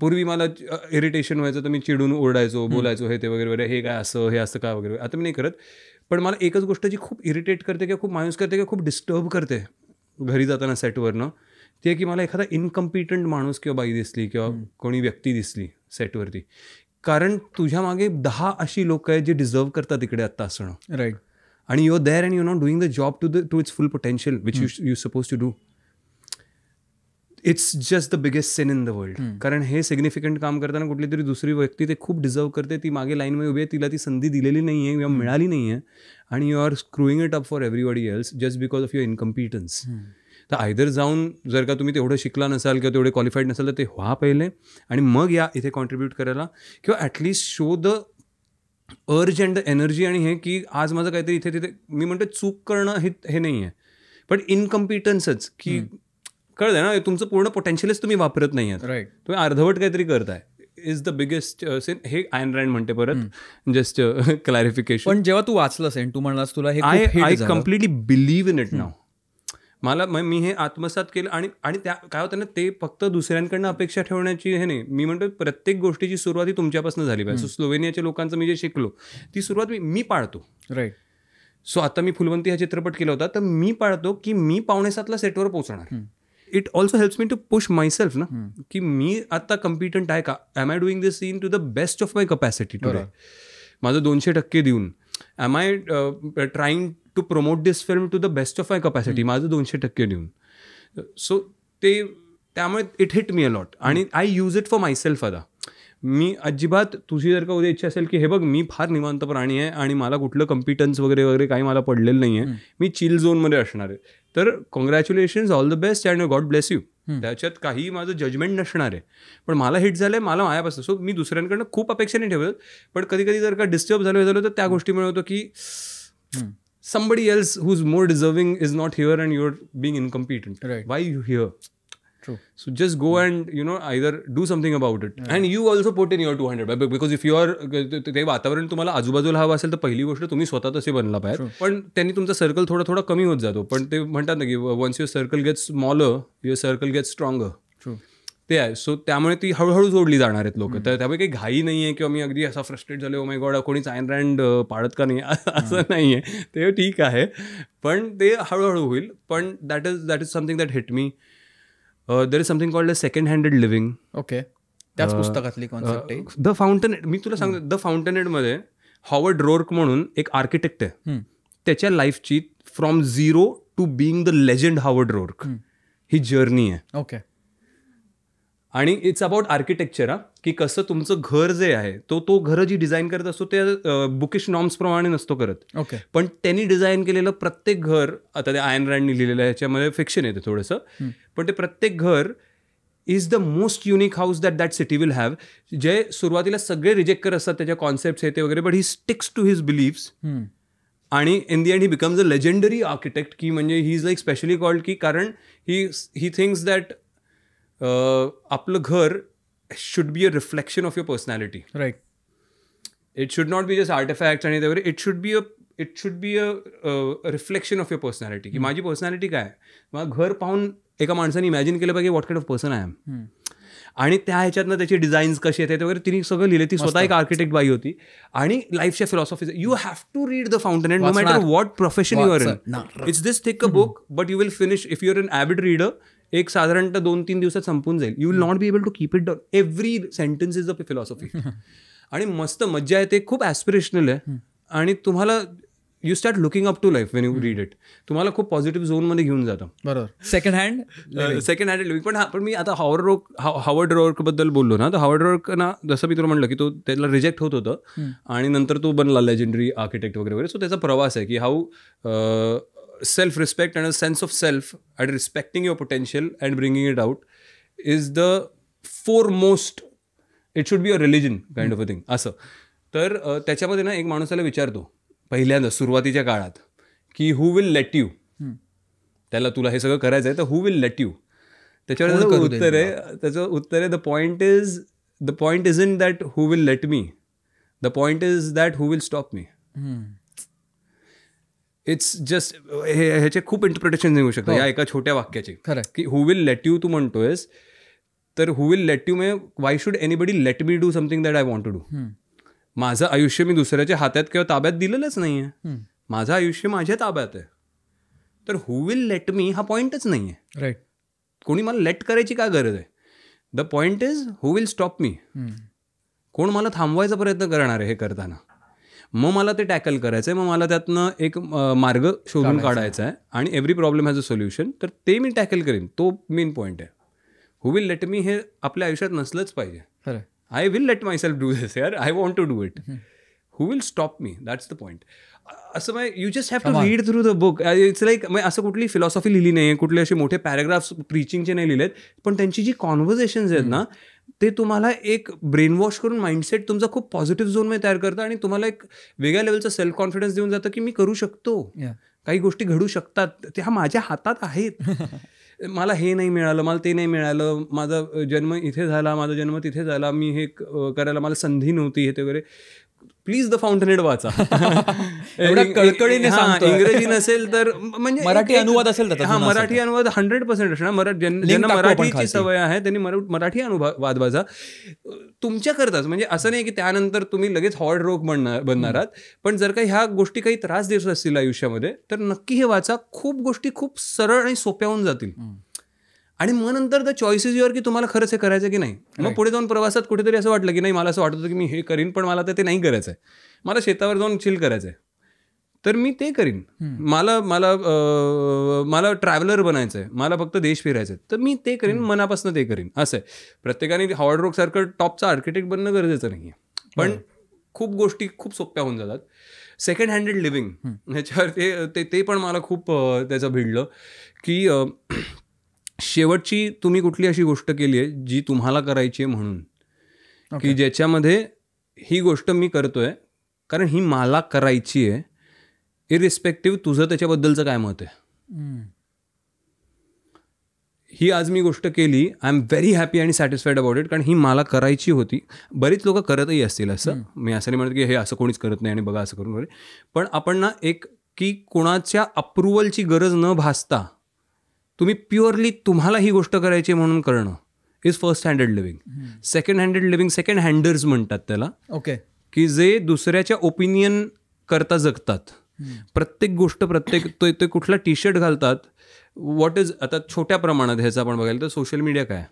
पूर्वी मला इरिटेशन व्हायचं तर मी चिडून ओरडायचो, बोलायचो हे ते वगैरे वगैरे, हे काय असं, हे असं का वगैरे. आता मी नाही करत. पण मला एकच गोष्ट जी खूप इरिटेट करते किंवा खूप मायूस करते किंवा खूप डिस्टर्ब करते घरी जाताना सेटवरनं, ते की मला एखादा इनकम्पिटंट माणूस किंवा बाई दिसली किंवा कोणी व्यक्ती दिसली सेटवरती. कारण तुझ्या मागे 10 अशी लोक आहेत जे डिझर्व करतात इकडे आत्ता असणं. राईट. आणि you are there and you not doing the job to its full potential which you suppose to do. It's just the biggest sin in the world. कारण हे सिग्निफिकंट काम करताना कुठली तरी दुसरी व्यक्ती ते खूप डिझर्व करते, ती मागे लाईनमध्ये उभी आहे, तिला ती संधी दिलेली नाही आहे किंवा मिळाली नाही आहे, आणि you are screwing it up for everybody else just because of your incompetence. तर आयदर जाऊन, जर का तुम्ही तेवढं शिकला नसाल किंवा तेवढे क्वालिफाईड नसाल तर ते व्हा पहिले आणि मग या इथे कॉन्ट्रीब्यूट करायला, किंवा at least show the urge and the energy. आणि हे की आज माझं काहीतरी इथे तिथे, मी म्हणतो चूक करणं हे नाही आहे, पण इनकम्पिटन्सच, की कळलं ना, तुमचं पूर्ण पोटेन्शियलच तुम्ही वापरत नाही आहात. राईट. तुम्ही अर्धवट काहीतरी करताय. Is the biggest cin. हे आयन रँड म्हणते परत, जस्ट क्लॅरिफिकेशन. पण जेव्हा तू वाचलंस आणि तू म्हणलास तुला हे I completely believe in it नाव. मला मी हे आत्मसात केलं. आणि त्या काय होतं ना, ते फक्त दुसऱ्यांकडनं अपेक्षा ठेवण्याची हे नाही. मी म्हणतो प्रत्येक गोष्टीची सुरुवात ही तुमच्यापासून झाली पाहिजे. सो स्लोवेनियाच्या लोकांचं मी जे शिकलो ती सुरुवात मी पाळतो. राईट. सो आता मी फुलवंती हा चित्रपट केला होता, तर मी पाळतो की मी 6:45 सेटवर पोहोचणार. It also helps me to push myself ना, की मी आता कम्पिटंट आहे का, am I doing this scene to the best of my capacity today. माझं 200% देऊन am I trying to promote this film to the best of my capacity, माझं 200% देऊन. सो ते त्यामुळे it hit me a lot आणि I use it for myself. आता मी अजिबात, तुझी जर का उद्या इच्छा असेल की हे बघ मी फार निवांत प्राणी आहे आणि मला कुठलं कम्पिटन्स वगैरे वगैरे काही मला पडलेलं नाही आहे, मी चिल झोनमध्ये असणार आहे, तर congratulations, all the best and God bless you. त्याच्यात काही माझं जजमेंट नसणार आहे. पण मला हिट झालंय, मला मायापासून. सो मी दुसऱ्यांकडनं खूप अपेक्षा नाही ठेवत, पण कधी कधी जर का डिस्टर्ब झालं तर त्या गोष्टीमुळे होतं की somebody else who's more deserving is not here and you're being incompetent. Right. Why are you here? True. So just go and either do something about it. Yeah. And you also put in your 200 because if you are ते वातावरण तुम्हाला आजूबाजूला हवं असेल तर पहिली गोष्ट तुम्ही स्वतः तसे बनला पाहिजे. पण त्यांनी तुमचा सर्कल थोडा थोडा कमी होत जातो. पण ते म्हणतात ना की once your circle gets smaller your circle gets stronger. ते आहे. सो त्यामुळे ती हळूहळू जोडली जाणार आहेत लोक. तर त्यामुळे काही घाई नाही आहे किंवा मी अगदी असा फ्रस्ट्रेट झालो, ओ माय गॉड कोणीच आयन रँड पाळत का नाही, असं नाही आहे. ते ठीक आहे, पण ते हळूहळू होईल. पण that is something that hit me. There is something called a second handed living. Okay, त्याच पुस्तकातली कॉन्सेप्ट आहे. द फाउंटनेट. मी तुला सांगतो, द फाउंटनेटमध्ये हॉवर्ड रोर्क म्हणून एक आर्किटेक्ट आहे, त्याच्या लाईफची from zero to being the legend Howard Roark ही जर्नी आहे. ओके. आणि इट्स अबाउट आर्किटेक्चर, की कसं तुमचं घर जे आहे तो घर जी डिझाईन करत असतो ते बुकिश नॉर्म्सप्रमाणे नसतो करत. ओके. पण त्यांनी डिझाईन केलेलं प्रत्येक घर, आता ते आयन रँडनी लिहिलेलं आहे, ह्याच्यामध्ये फिक्शन येतं थोडंसं, पण ते प्रत्येक घर is the most unique house that city will have. जे सुरुवातीला सगळे रिजेक्ट करत असतात त्याच्या कॉन्सेप्ट्स येते वगैरे, but he sticks to his beliefs. आणि in the end he becomes a legendary architect, की म्हणजे he is like specially called, की कारण ही थिंक्स दॅट आपलं घर should be a reflection of your personality. Right. It should not be just artifacts आणि वगैरे. It should be a reflection of your personality, की माझी पर्सनॅलिटी काय आहे. मला घर पाहून एका माणसाने इमॅजिन केलं पाहिजे what kind of person I am. आणि त्या ह्याच्यातनं त्याचे डिझाईन्स कसे आहेत वगैरे तिने सगळं लिहिले. ती स्वतः एक आर्किटेक्ट बाई होती. आणि लाईफच्या philosophy, you have to read the Fountainhead no matter what profession you are in. It's this thick a book but you will finish if you are an avid reader. एक साधारणतः 2-3 दिवसात संपून जाईल. You will not be able to keep it down. Every sentence is a philosophy. आणि मस्त मज्जा येते, खूप ॲस्पिरेशनल आहे. आणि तुम्हाला you start looking up to life Wien you read it. तुम्हाला खूप पॉझिटिव्ह झोनमध्ये घेऊन जातं. बरोबर. Second hand living. पण मी आता हॉवर्ड रोर्कबद्दल बोललो ना, तर हॉवर्ड रोर्क ना, जसं मी तुला म्हटलं की तो त्याला रिजेक्ट होत होतं आणि नंतर तो बनला लेजेंडरी आर्किटेक्ट वगैरे वगैरे. सो त्याचा प्रवास आहे की how self-respect and a sense of self and respecting your potential and bringing it out is the foremost. It should be a religion kind of a thing. असं. तर त्याच्यामध्ये ना एक माणसाला विचारतो पहिल्यांदा सुरुवातीच्या काळात की हू विल लेट यू. त्याला तुला हे सगळं करायचं आहे तर हू विल लेट यू. त्याच्यावर त्याचं उत्तर आहे the point is in that who will let me. The point is that who will stop me. It's just ह्याचे खूप इंटरप्रिटेशन निघू शकतं या एका छोट्या वाक्याचे. खरं की हू विल लेट यू तू म्हणतोयस, तर हू विल लेट यू म्हणजे why should anybody let me do something that I want to do. माझं आयुष्य मी दुसऱ्याच्या हातात किंवा ताब्यात दिलेलंच नाही आहे. माझं आयुष्य माझ्या ताब्यात आहे. तर हू विल लेट मी हा पॉईंटच नाही आहे. राईट. कोणी मला लेट करायची का गरज आहे. The point is who will stop मी. कोण मला थांबवायचा प्रयत्न करणार आहे हे करताना. मग मला ते टॅकल करायचं आहे. मग मला त्यातनं एक मार्ग शोधून काढायचा आहे आणि every problem has a solution. तर ते मी टॅकल करेन. तो मेन पॉईंट आहे. हू विल लेट मी हे आपल्या आयुष्यात नसलंच पाहिजे. खरं. I will let myself do this यार. I want to do it. Who will stop me, that's the point. असं मग you just have to read through the book. It's like मग असं कुठली फिलॉसॉफी लिहिली नाही आहे, कुठले असे मोठे पॅराग्राफ्स प्रीचिंगचे नाही लिहिलेत, पण त्यांची जी कॉन्व्हर्सेशन्स आहेत ना ते तुम्हाला एक ब्रेन वॉश करून माइंडसेट तुमचा खूप पॉझिटिव्ह झोनमध्ये तयार करतं आणि तुम्हाला एक वेगळ्या लेवलचा सेल्फ कॉन्फिडन्स देऊन जातं की मी करू शकतो. काही गोष्टी घडू शकतात, त्या माझ्या हातात आहेत. मला हे नाही मिळालं, मला ते नाही मिळालं, माझा जन्म इथे झाला, माझा जन्म तिथे झाला, मी हे करायला मला संधी नव्हती, हे ते वगैरे. प्लीज द फाउंटनेट वाचा. कळकळीने इंग्रजी नसेल तर म्हणजे मराठी अनुवाद असेल तर मराठी अनुवाद 100% असणार. ज्यांना मराठीची सवय आहे त्यांनी मराठी अनुवाद वाचा तुमच्याकरताच. म्हणजे असं नाही की त्यानंतर तुम्ही लगेच हॉर्ड रोग बनणार आहात. पण जर का ह्या गोष्टी काही त्रास देत असतील आयुष्यामध्ये तर नक्की हे वाचा. खूप गोष्टी खूप सरळ आणि सोप्या होऊन जातील. आणि मग नंतर द चॉईस इज युअर की तुम्हाला खरंच हे करायचं की नाही. मग पुढे जाऊन प्रवासात कुठेतरी असं वाटलं की नाही मला असं वाटत होतं की मी हे करीन पण मला ते नाही करायचं आहे, मला शेतावर जाऊन चिल करायचं आहे, तर मी ते करीन. मला मला मला ट्रॅव्हलर बनायचं आहे, मला फक्त देश फिरायचं आहे, तर मी ते करीन, मनापासून ते करीन. असं आहे. प्रत्येकाने हॉवर्ड रॉक सारखं टॉपचा आर्किटेक्ट बनणं गरजेचं नाही आहे, पण खूप गोष्टी खूप सोप्या होऊन जातात. सेकंड हँडेड लिव्हिंग ह्याच्यावर ते पण मला खूप त्याचं भिडलं की शेवटची तुम्ही कुठली अशी गोष्ट केली आहे जी तुम्हाला करायची आहे म्हणून, की ज्याच्यामध्ये ही गोष्ट मी करतोय कारण ही मला करायची आहे, इरिस्पेक्टिव्ह तुझं त्याच्याबद्दलचं काय मत आहे. ही आज मी गोष्ट केली, आय एम व्हेरी हॅपी आणि सॅटिस्फाईड अबाउट इट, कारण ही मला करायची होती. बरीच लोक करतही असतील असं, मी असं नाही म्हणत की हे असं कोणीच करत नाही आणि बघा असं करून वगैरे, पण आपण ना एक की कोणाच्या अप्रुव्हलची गरज न भासता तुम्ही प्युअरली तुम्हाला ही गोष्ट करायची म्हणून करणं is first handed living. Second handed living, second handers म्हणतात त्याला, की जे दुसऱ्याच्या ओपिनियन करता जगतात. प्रत्येक गोष्ट, प्रत्येक ते कुठला टी शर्ट घालतात, व्हॉट इज, आता छोट्या प्रमाणात ह्याचं आपण बघायला तर सोशल मीडिया काय,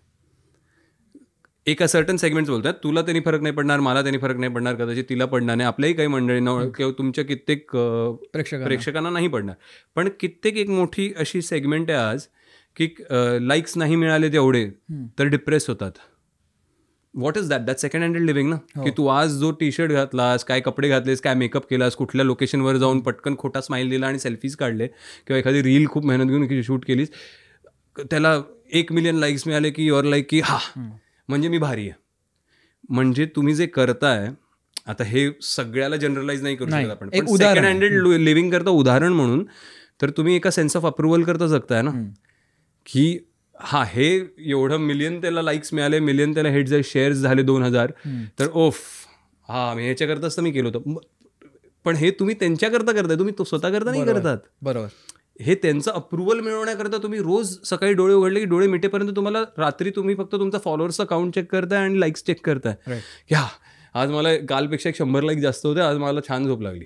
एका सर्टन सेगमेंट्स बोलतात, तुला त्यांनी फरक नाही पडणार, मला त्यांनी फरक नाही पडणार, कदाचित तिला पडणार नाही, आपल्याही काही मंडळींना किंवा तुमच्या कित्येक प्रेक्षकांना नाही पडणार, पण कित्येक एक मोठी अशी सेगमेंट आहे आज की लाईक्स नाही मिळाले तेवढे तर डिप्रेस होतात. What is that second handed living ना, की तू आज जो टी शर्ट घातलास, काय कपडे घातलेस, काय मेकअप केलास, कुठल्या लोकेशनवर जाऊन पटकन खोटा स्माईल दिला आणि सेल्फीज काढले, किंवा एखादी रील खूप मेहनत घेऊन शूट केलीस, त्याला 1 मिलियन लाईक्स मिळाले की युअर लाईक की हा म्हणजे मी भारी आहे. म्हणजे तुम्ही जे करताय, आता हे सगळ्याला जनरलाइज नाही करू शकत आपण, पण सेकंड हँडेड लिव्हिंग करता उदाहरण म्हणून, तर तुम्ही एका सेन्स ऑफ अप्रुव्हल करता जगताय ना, की हा हे एवढं मिलियन त्याला लाईक्स मिळाले, मिलियन त्याला हिट्स झाले, शेअर्स झाले 2000, तर ओफ हा मी ह्याच्याकरताच तर मी केलं होतं. पण हे तुम्ही त्यांच्याकरता करताय, तुम्ही स्वतः करता नाही करतात. बरोबर. हे त्यांचं अप्रुव्हल मिळवण्याकरता तुम्ही रोज सकाळी डोळे उघडले की डोळे मिटेपर्यंत तुम्हाला रात्री तुम्ही फक्त तुमचा फॉलोअर्सचा काउंट चेक करताय आणि लाईक्स चेक करताय. ह्या आज मला कालपेक्षा 100 लाईक जास्त होते, आज मला छान झोप लागली.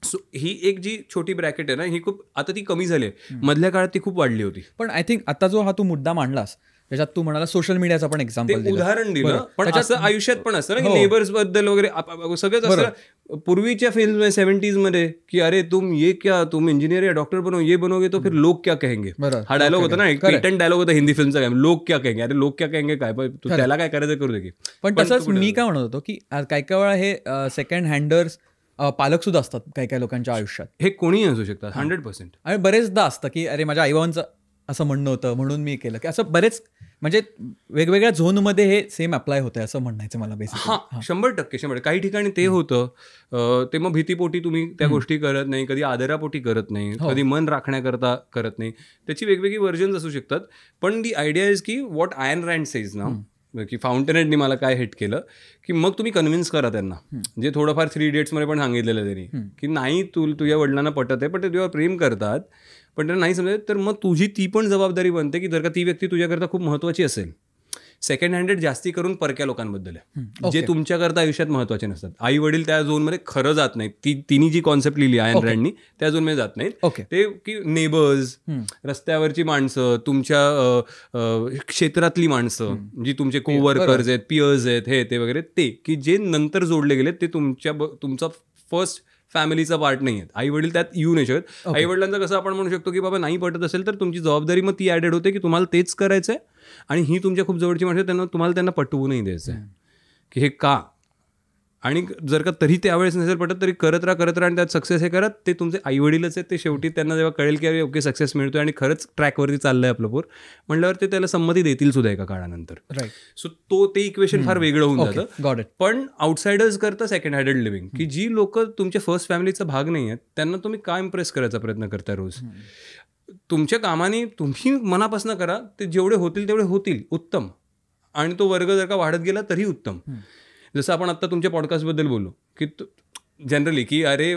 सो ही एक जी छोटी ब्रॅकेट आहे ना, ही खूप आता ती कमी झाली आहे. मधल्या काळात ती खूप वाढली होती. पण आय थिंक आता जो हा तू मुद्दा मांडलास त्याच्यात तू म्हणाला सोशल मीडियाचा पण एक्झाम्पल उदाहरण दिलं, पण असं आयुष्यात पण असतं ना की नेबर्स बद्दल वगैरे सगळंच असं. पूर्वीच्या फिल्म 70s मध्ये की अरे तुम ये क्या, तुम इंजिनियर या डॉक्टर बनो, ये बनोगे तो फिर लोग क्या कहेंगे, हा डायलॉग होता ना, एक पेटंट डायलॉग होता हिंदी फिल्मचा, काय लोग क्या कहेंगे, अरे लोग क्या कहेंगे काय, तू त्याला काय करायचं करू दे. पण तसंच मी काय म्हणत होतो की काही काही वेळा हे सेकंड हँडर्स पालक सुद्धा असतात काही काही लोकांच्या आयुष्यात. हे कोणीही असू शकतात 100%. आणि बरेचदा असतं की अरे माझ्या आईबाबांचं असं म्हणणं होतं म्हणून मी केलं, की असं बरेच म्हणजे वेगवेगळ्या झोनमध्ये हे सेम अप्लाय होतंय असं म्हणायचं मला बेसिकली. हां 100%. काही ठिकाणी ते होतं, ते मग भीतीपोटी तुम्ही त्या गोष्टी करत नाही, कधी आदरापोटी करत नाही, कधी मन राखण्याकरता करत नाही, त्याची वेगवेगळी व्हर्जन्स असू शकतात. पण दी आयडिया इज की व्हॉट आयन रँड सेज ना, की फाउंटेनहेडनी मला काय हिट केलं, की मग तुम्ही कन्व्हिन्स करा त्यांना, जे थोडंफार 3 Idiotsमध्ये पण सांगितलेलं त्यांनी, की नाही तुझ्या वडिलांना पटत आहे, पण ते तुझ्यावर प्रेम करतात, पण त्यांना नाही समजत, तर मग तुझी ती पण जबाबदारी बनते की जर का ती व्यक्ती तुझ्याकरता खूप महत्त्वाची असेल. सेकंड हँडेड जास्ती करून परक्या लोकांबद्दल आहे, जे तुमच्याकरता आयुष्यात महत्त्वाचे नसतात. आई वडील त्या झोनमध्ये खरं जात नाहीत. तिने जी कॉन्सेप्ट लिहिली आयन रँडनी त्या झोनमध्ये जात नाहीत. ते की नेबर्स, रस्त्यावरची माणसं, तुमच्या क्षेत्रातली माणसं, जी तुमचे कोवर्कर्स आहेत, पियर्स आहेत, हे ते वगैरे, ते की जे नंतर जोडले गेले, ते तुमचा फर्स्ट फॅमिलीचा पार्ट नाही आहेत. आई वडील त्यात येऊ नाही शकत. आई वडिलांचं कसं आपण म्हणू शकतो की बाबा नाही पटत असेल तर तुमची जबाबदारी मग ती ॲडेड होते की तुम्हाला तेच करायचं आहे, आणि ही तुमच्या खूप जवळची माणसं, तुम्हाला त्यांना पटवूनही द्यायचं आहे की हे का, आणि जर का तरी त्यावेळेस नसेल पटत तरी करत राहा आणि त्यात सक्सेस हे करत, ते तुमचे आई वडीलच आहेत. ते शेवटी त्यांना जेव्हा कळेल की अरे ओके सक्सेस मिळतोय आणि खरंच ट्रॅकवरती चाललंय आपलं पोर म्हटल्यावर ते त्याला संमती देतील सुद्धा एका काळानंतर. सो ते इक्वेशन फार वेगळं होऊन जातं. पण आउटसायडर्स करता सेकंड हँडेड लिव्हिंग, की जी लोक तुमच्या फर्स्ट फॅमिलीचा भाग नाही आहेत त्यांना तुम्ही काय इम्प्रेस करायचा प्रयत्न करताय रोज. तुमच्या कामाने तुम्ही मनापासून करा, ते जेवढे होतील तेवढे होतील उत्तम, आणि तो वर्ग जर का वाढत गेला तरी उत्तम. जसं आपण आत्ता तुमच्या पॉडकास्टबद्दल बोललो की जनरली की अरे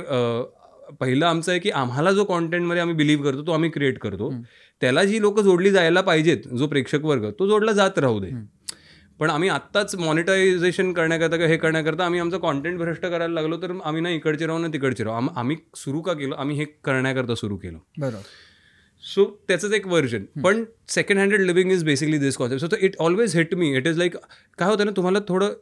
पहिलं आमचं आहे की आम्हाला जो कॉन्टेंटमध्ये आम्ही बिलीव्ह करतो तो आम्ही क्रिएट करतो, त्याला जी लोक जोडली जायला पाहिजेत, जो प्रेक्षक वर्ग, तो जोडला जात राहू दे. पण आम्ही आत्ताच मॉनिटायझेशन करण्याकरता हे करण्याकरता आम्ही आमचं कॉन्टेंट भ्रष्ट करायला लागलो, तर आम्ही ना इकडचे राहू ना तिकडचे राहू. आम्ही सुरू का केलं, आम्ही हे करण्याकरता सुरू केलं. बरोबर. सो त्याचंच एक व्हर्जन. पण second handed living is basically this concept. So it always hit me. It is like काय होतं ना, तुम्हाला थोडं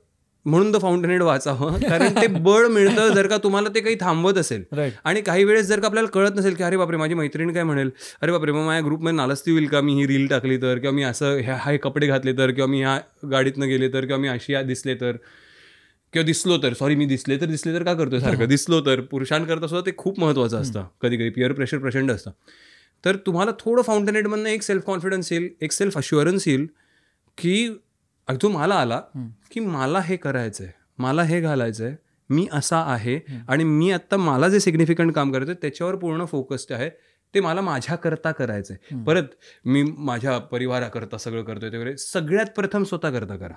म्हणून द फाउंटन हेड वाचावं, कारण ते बळ मिळतं जर का तुम्हाला ते काही थांबवत असेल. आणि काही वेळेस जर का आपल्याला कळत नसेल की अरे बापरे माझी मैत्रीण काय म्हणेल, अरे बापरे मग माझ्या ग्रुपमध्ये नालस्ती होईल का, मी ही रील टाकली तर, किंवा मी असं हे कपडे घातले तर, किंवा मी ह्या गाडीतनं गेले तर, किंवा मी अशी दिसले तर, किंवा दिसलो तर, सॉरी मी दिसले तर का करतोय सारखं, दिसलो तर. पुरुषांकरता सुद्धा ते खूप महत्त्वाचं असतं. कधी कधी पिअर प्रेशर प्रचंड असतं. तर तुम्हाला थोडं फाउंटन हेडमधनं एक सेल्फ कॉन्फिडन्स येईल, एक सेल्फ अश्युरन्स येईल की जो मला आला की मला हे करायचं आहे, मला हे घालायचं आहे, मी असा आहे आणि मी आत्ता मला जे सिग्निफिकंट काम करायचं आहे त्याच्यावर पूर्ण फोकस्ड आहे, ते मला माझ्याकरता करायचं आहे. परत मी माझ्या परिवाराकरता सगळं करतोय ते वगैरे, सगळ्यात प्रथम स्वतःकरता करा.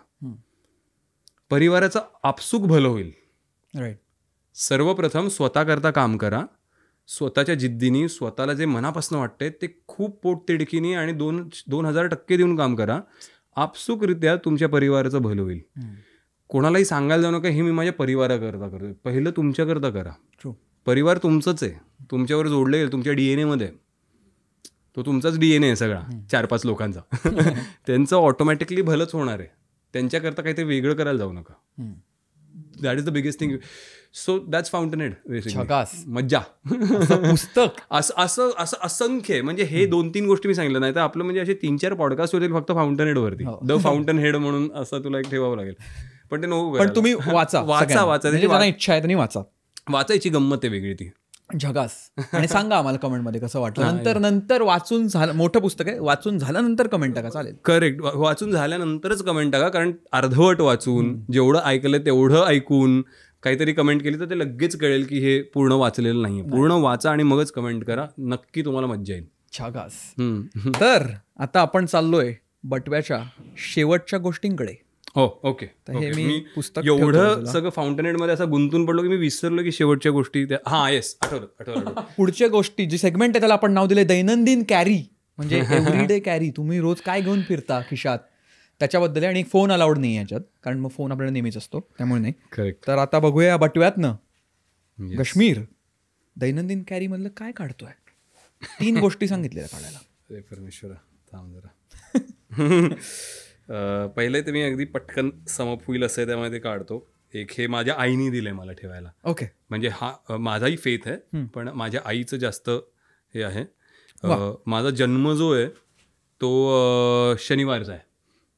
परिवाराचं आपसूक भलं होईल. राईट. सर्वप्रथम स्वतःकरता काम करा, स्वतःच्या जिद्दीनी, स्वतःला जे मनापासून वाटतंय ते खूप पोटतिडकीनी आणि 2000% देऊन काम करा. आपसूकरित्या तुमच्या परिवाराचं भलं होईल. कोणालाही सांगायला जाऊ नका हे मी माझ्या परिवाराकरता करतो. पहिलं तुमच्याकरता करा. परिवार तुमचंच आहे, तुमच्यावर जोडलं गेलं, तुमच्या DNA मध्ये. तो तुमचाच DNA आहे सगळा, 4-5 लोकांचा. त्यांचं ऑटोमॅटिकली भलंच होणार आहे. त्यांच्याकरता काहीतरी वेगळं करायला जाऊ नका. That is the biggest thing. So that's fountain head. मज्जा. पुस्तक असं असंख्य, म्हणजे हे 2-3 गोष्टी मी सांगितलं, नाही तर आपलं म्हणजे असे 3-4 पॉडकास्ट होतील फक्त फाउंटन हेड वरती. द फाउंटन हेड म्हणून असं तुला एक ठेवावं लागेल. पण ते नको. पण तुम्ही वाचा. इच्छा आहे त्यांनी वाचायची गंमत आहे वेगळी ती. झकास. आणि सांगा आम्हाला कमेंटमध्ये कसं वाटलं. नंतर वाचून झालं, मोठं पुस्तक आहे, वाचून झाल्यानंतर कमेंट टाका. चालेल. करेक्ट. वाचून झाल्यानंतरच कमेंट टाका, कारण अर्धवट वाचून जेवढं ऐकलं तेवढं ऐकून काहीतरी कमेंट केली तर ते लगेच कळेल की हे पूर्ण वाचलेलं नाहीये. पूर्ण वाचा आणि मगच कमेंट करा, नक्की तुम्हाला मज्जा येईल. झकास. तर आता आपण चाललोय बटव्याच्या शेवटच्या गोष्टींकडे. हो, ओके. मी पुस्तक एवढं सगळं फाउंटन हेड मध्ये असं गुंतून पडलो की मी विसरलो की शेवटच्या गोष्टी. हा येस, आठवलं. पुढच्या गोष्टी जी सेगमेंट आहे त्याला आपण नाव दिले दैनंदिन कॅरी, म्हणजे एव्हरीडे कॅरी. तुम्ही रोज काय घेऊन फिरता खिशात त्याच्याबद्दल. आणि फोन अलाउड नाही याच्यात, कारण मग फोन आपल्याला नेहमीच असतो, त्यामुळे नाही. करेक्ट. तर आता बघूया बटव्यातनं काश्मीर दैनंदिन कॅरी मधलं काय काढतोय. 3 गोष्टी सांगितल्या काढायला. अरे परमेश्वरा, थांब जरा. पहिले तर मी अगदी पटकन समप होईल असं त्यामुळे ते काढतो. एक हे माझ्या आईने दिलंय मला ठेवायला. ओके. म्हणजे हा माझाही फेथ आहे, पण माझ्या आईचं जास्त हे आहे. माझा जन्म जो आहे तो शनिवारचा आहे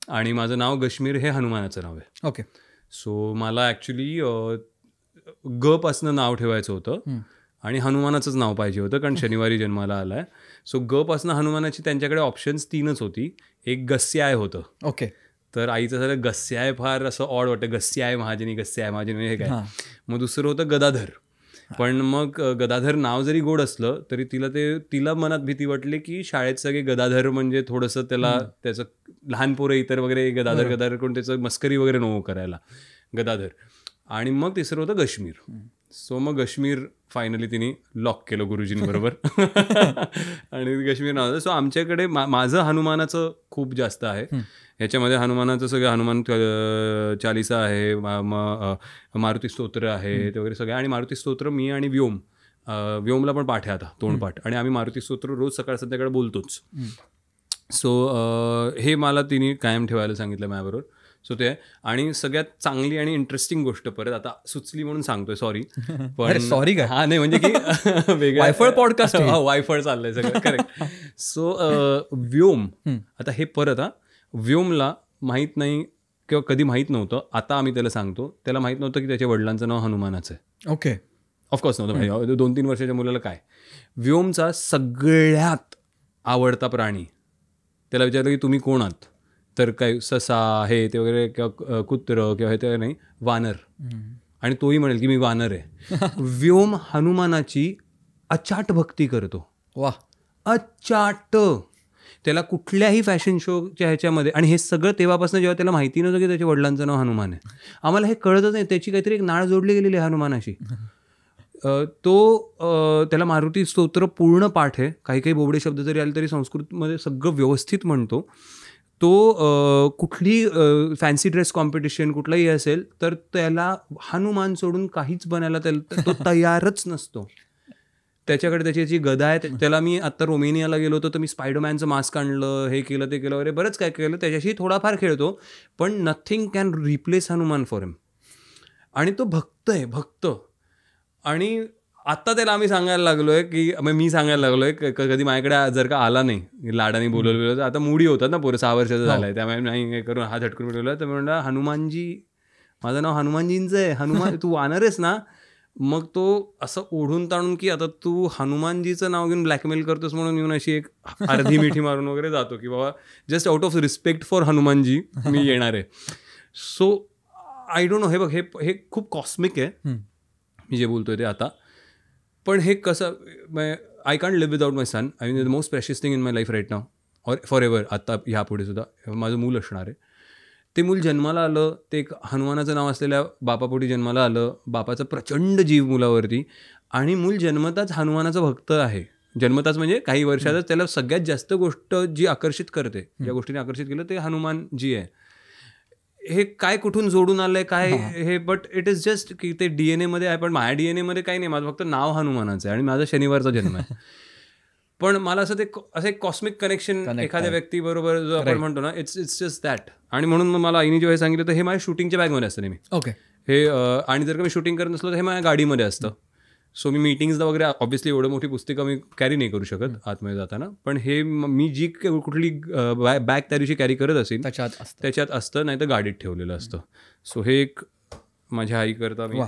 आणि माझं नाव काश्मीर हे हनुमानाचं नाव आहे. ओके. सो मला ॲक्च्युली ग पासनं नाव ठेवायचं होतं आणि हनुमानाचंच नाव पाहिजे होतं, कारण शनिवारी जन्माला आला आहे. सो ग पासनं हनुमानाची त्यांच्याकडे ऑप्शन्स 3च होती. एक गस्याय होतं. ओके. तर आईचं झालं गस्याय, फार असं ऑड वाटतं, गस्याय महाजनी, गस्याय महाजनी हे काय. मग दुसरं होतं गदाधर. पण मग गदाधर नाव जरी गोड असलं तरी तिला मनात भीती वाटली की शाळेत सगळे गदाधर म्हणजे थोडंसं त्याचं लहान पोरं इतर वगैरे गदाधर कोण त्याचं मस्करी वगैरे नको करायला, गदाधर. आणि मग तिसरं होतं काश्मीर. सो मग काश्मीर फायनली तिने लॉक केलं गुरुजींबरोबर आणि काश्मीर नाव. सो आमच्याकडे माझं हनुमानाचं खूप जास्त आहे. ह्याच्यामध्ये हनुमानाचं सगळं हनुमान चालिसा आहे, मारुती स्तोत्र आहे ते वगैरे सगळे. आणि मारुती स्तोत्र मी आणि व्योमला पण पाठ आहे आता, तोंडपाठ. आणि आम्ही मारुती स्तोत्र रोज सकाळ संध्याकाळ बोलतोच. सो हे मला तिने कायम ठेवायला सांगितलं माझ्याबरोबर. सो ते. आणि सगळ्यात चांगली आणि इंटरेस्टिंग गोष्ट परत आता सुचली म्हणून सांगतोय, सॉरी. पण सॉरी काय, हा नाही म्हणजे की वेगळं वायफळ पॉडकास्ट, वायफळ चाललंय सगळं. करेक्ट. सो व्योम, आता हे परत व्योमला माहीत नाही किंवा कधी माहीत नव्हतं, आता आम्ही त्याला सांगतो. त्याला माहीत नव्हतं की त्याच्या वडिलांचं नाव हनुमानाचं आहे. ओके. ऑफकोर्स नव्हतं. 2-3 वर्षाच्या मुलाला काय. व्योमचा सगळ्यात आवडता प्राणी, त्याला विचारलं की तुम्ही कोण आहात, तर काय ससा हे ते वगैरे किंवा कुत्रं किंवा हे ते नाही, वानर. आणि तोही म्हणेल की मी वानर आहे. व्योम हनुमानाची अचाट भक्ती करतो. वा. अचाट. त्याला कुठल्याही फॅशन शोच्या ह्याच्यामध्ये, आणि हे सगळं तेव्हापासून जेव्हा त्याला माहिती नव्हतं की त्याच्या वडिलांचं नाव हनुमान आहे. आम्हाला हे कळतच नाही, त्याची काहीतरी एक नाळ जोडली गेलेली आहे हनुमानाशी. त्याला मारुती स्तोत्र पूर्ण पाठ आहे. काही बोबडे शब्द जरी आले तरी संस्कृतमध्ये सगळं व्यवस्थित म्हणतो तो. कुठली फॅन्सी ड्रेस कॉम्पिटिशन कुठलाही असेल तर त्याला हनुमान सोडून काहीच बनायला तो तयारच नसतो. त्याच्याकडे त्याची जी गदा आहे, त्याला मी आता रोमेनियाला गेलो होतो तर मी स्पायडरमॅनचं मास्क आणलं, हे केलं ते केलं वगैरे बरंच काय केलं. त्याच्याशी थोडाफार खेळतो, पण nothing can replace Hanuman for him. आणि तो भक्त. आणि आता त्याला आम्ही सांगायला लागलोय की मी सांगायला लागलोय कधी माझ्याकडे जर का आला नाही, लाडाने बोलवलेलं, तर आता मुडी होतात ना पोरं, 6 वर्षाचं झालंय, त्यामुळे नाही हे करून हात झटकून बोलवलं, तर मी म्हणलं हनुमानजी, माझं नाव हनुमानजींचं आहे, हनुमान तू वानर आहेस ना. मग तो असं ओढून ताणून की आता तू हनुमानजीचं नाव घेऊन ब्लॅकमेल करतोस म्हणून येऊन अशी एक अर्धी मिठी मारून वगैरे जातो की बाबा just out of respect for Hanumanji मी येणार आहे. सो आय डोंट नो, हे बघ हे खूप कॉस्मिक आहे मी जे बोलतोय ते आता. पण हे कसं, I can't live without my son. I mean the most precious thing in my life right now और फॉर एव्हर. आता ह्यापुढे सुद्धा माझं मूल असणार आहे. ते मूल जन्माला आलं, ते एक हनुमानाचं नाव असलेल्या बापापोटी जन्माला आलं, बापाचा प्रचंड जीव मुलावरती, आणि मूल जन्मताच हनुमानाचा भक्त आहे. जन्मताच म्हणजे काही वर्षातच त्याला सगळ्यात जास्त गोष्ट जी आकर्षित करते, ज्या गोष्टीने आकर्षित केलं ते हनुमानजी आहे. हे काय कुठून जोडून आलंय काय हे, बट इट इज जस्ट की ते DNA मध्ये आहे. पण माझ्या DNA मध्ये काही नाही, माझं फक्त नाव हनुमानाचं आहे आणि माझा शनिवारचा जन्म आहे. पण मला असं एक कॉस्मिक कनेक्शन एखाद्या व्यक्तीबरोबर जो आपण म्हणतो ना, इट्स जस्ट दॅट. आणि म्हणून मग मला आईने जेव्हा सांगितलं तर हे माझ्या शूटिंगच्या बॅगमध्ये असतं नेहमी. ओके. हे आणि जर का मी शूटिंग करत नसलो तर हे माझ्या गाडीमध्ये असतं. सो मी मीटिंग्सला वगैरे ऑब्व्हियसली एवढं मोठी पुस्तकं मी कॅरी नाही करू शकत आतमध्ये जाताना, पण हे मी जी कुठली बॅग त्या दिवशी कॅरी करत असेल त्याच्यात असतं, नाही तर गाडीत ठेवलेलं असतं. सो हे एक माझ्या आईकरता मी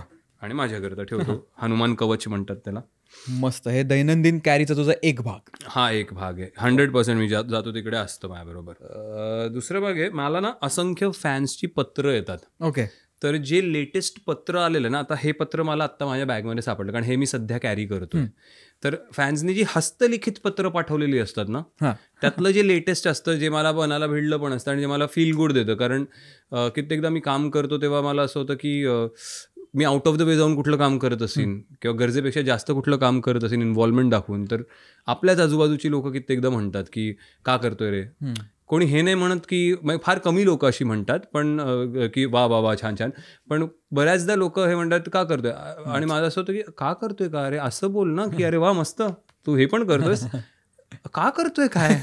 आणि माझ्याकरता ठेवतो. हनुमान कवच म्हणतात त्याला. मस्त. हे दैनंदिन कॅरीचा तुझा एक भाग. हा एक भाग आहे. 100% मी जातो तिकडे असतं माझ्याबरोबर. दुसरा भाग आहे, मला ना असंख्य फॅन्सची पत्र येतात. ओके. तर जे लेटेस्ट पत्र आलेलं ना, आता हे पत्र मला आत्ता माझ्या बॅगमध्ये सापडलं, कारण हे मी सध्या कॅरी करतो. तर फॅन्सनी जी हस्तलिखित पत्र पाठवलेली असतात ना, त्यातलं जे लेटेस्ट असतं, जे मला मनाला भिडलं पण असतं आणि जे मला फील गुड देतं. कारण कित्येकदा मी काम करतो तेव्हा मला असं होतं की me out of the way जाऊन कुठलं काम करत असेल किंवा गरजेपेक्षा जास्त कुठलं काम करत असेल इन्व्हॉल्वमेंट दाखवून, तर आपल्याच आजूबाजूची लोक कित्येकदा म्हणतात की का करतोय रे. कोणी हे नाही म्हणत की, फार कमी लोक अशी म्हणतात पण की वा वा वा छान छान, पण बऱ्याचदा लोक हे म्हणतात का करतोय. आणि माझं असं होतं की का करतोय का, अरे असं बोल ना की अरे वा मस्त तू हे पण करतोयस, का करतोय काय,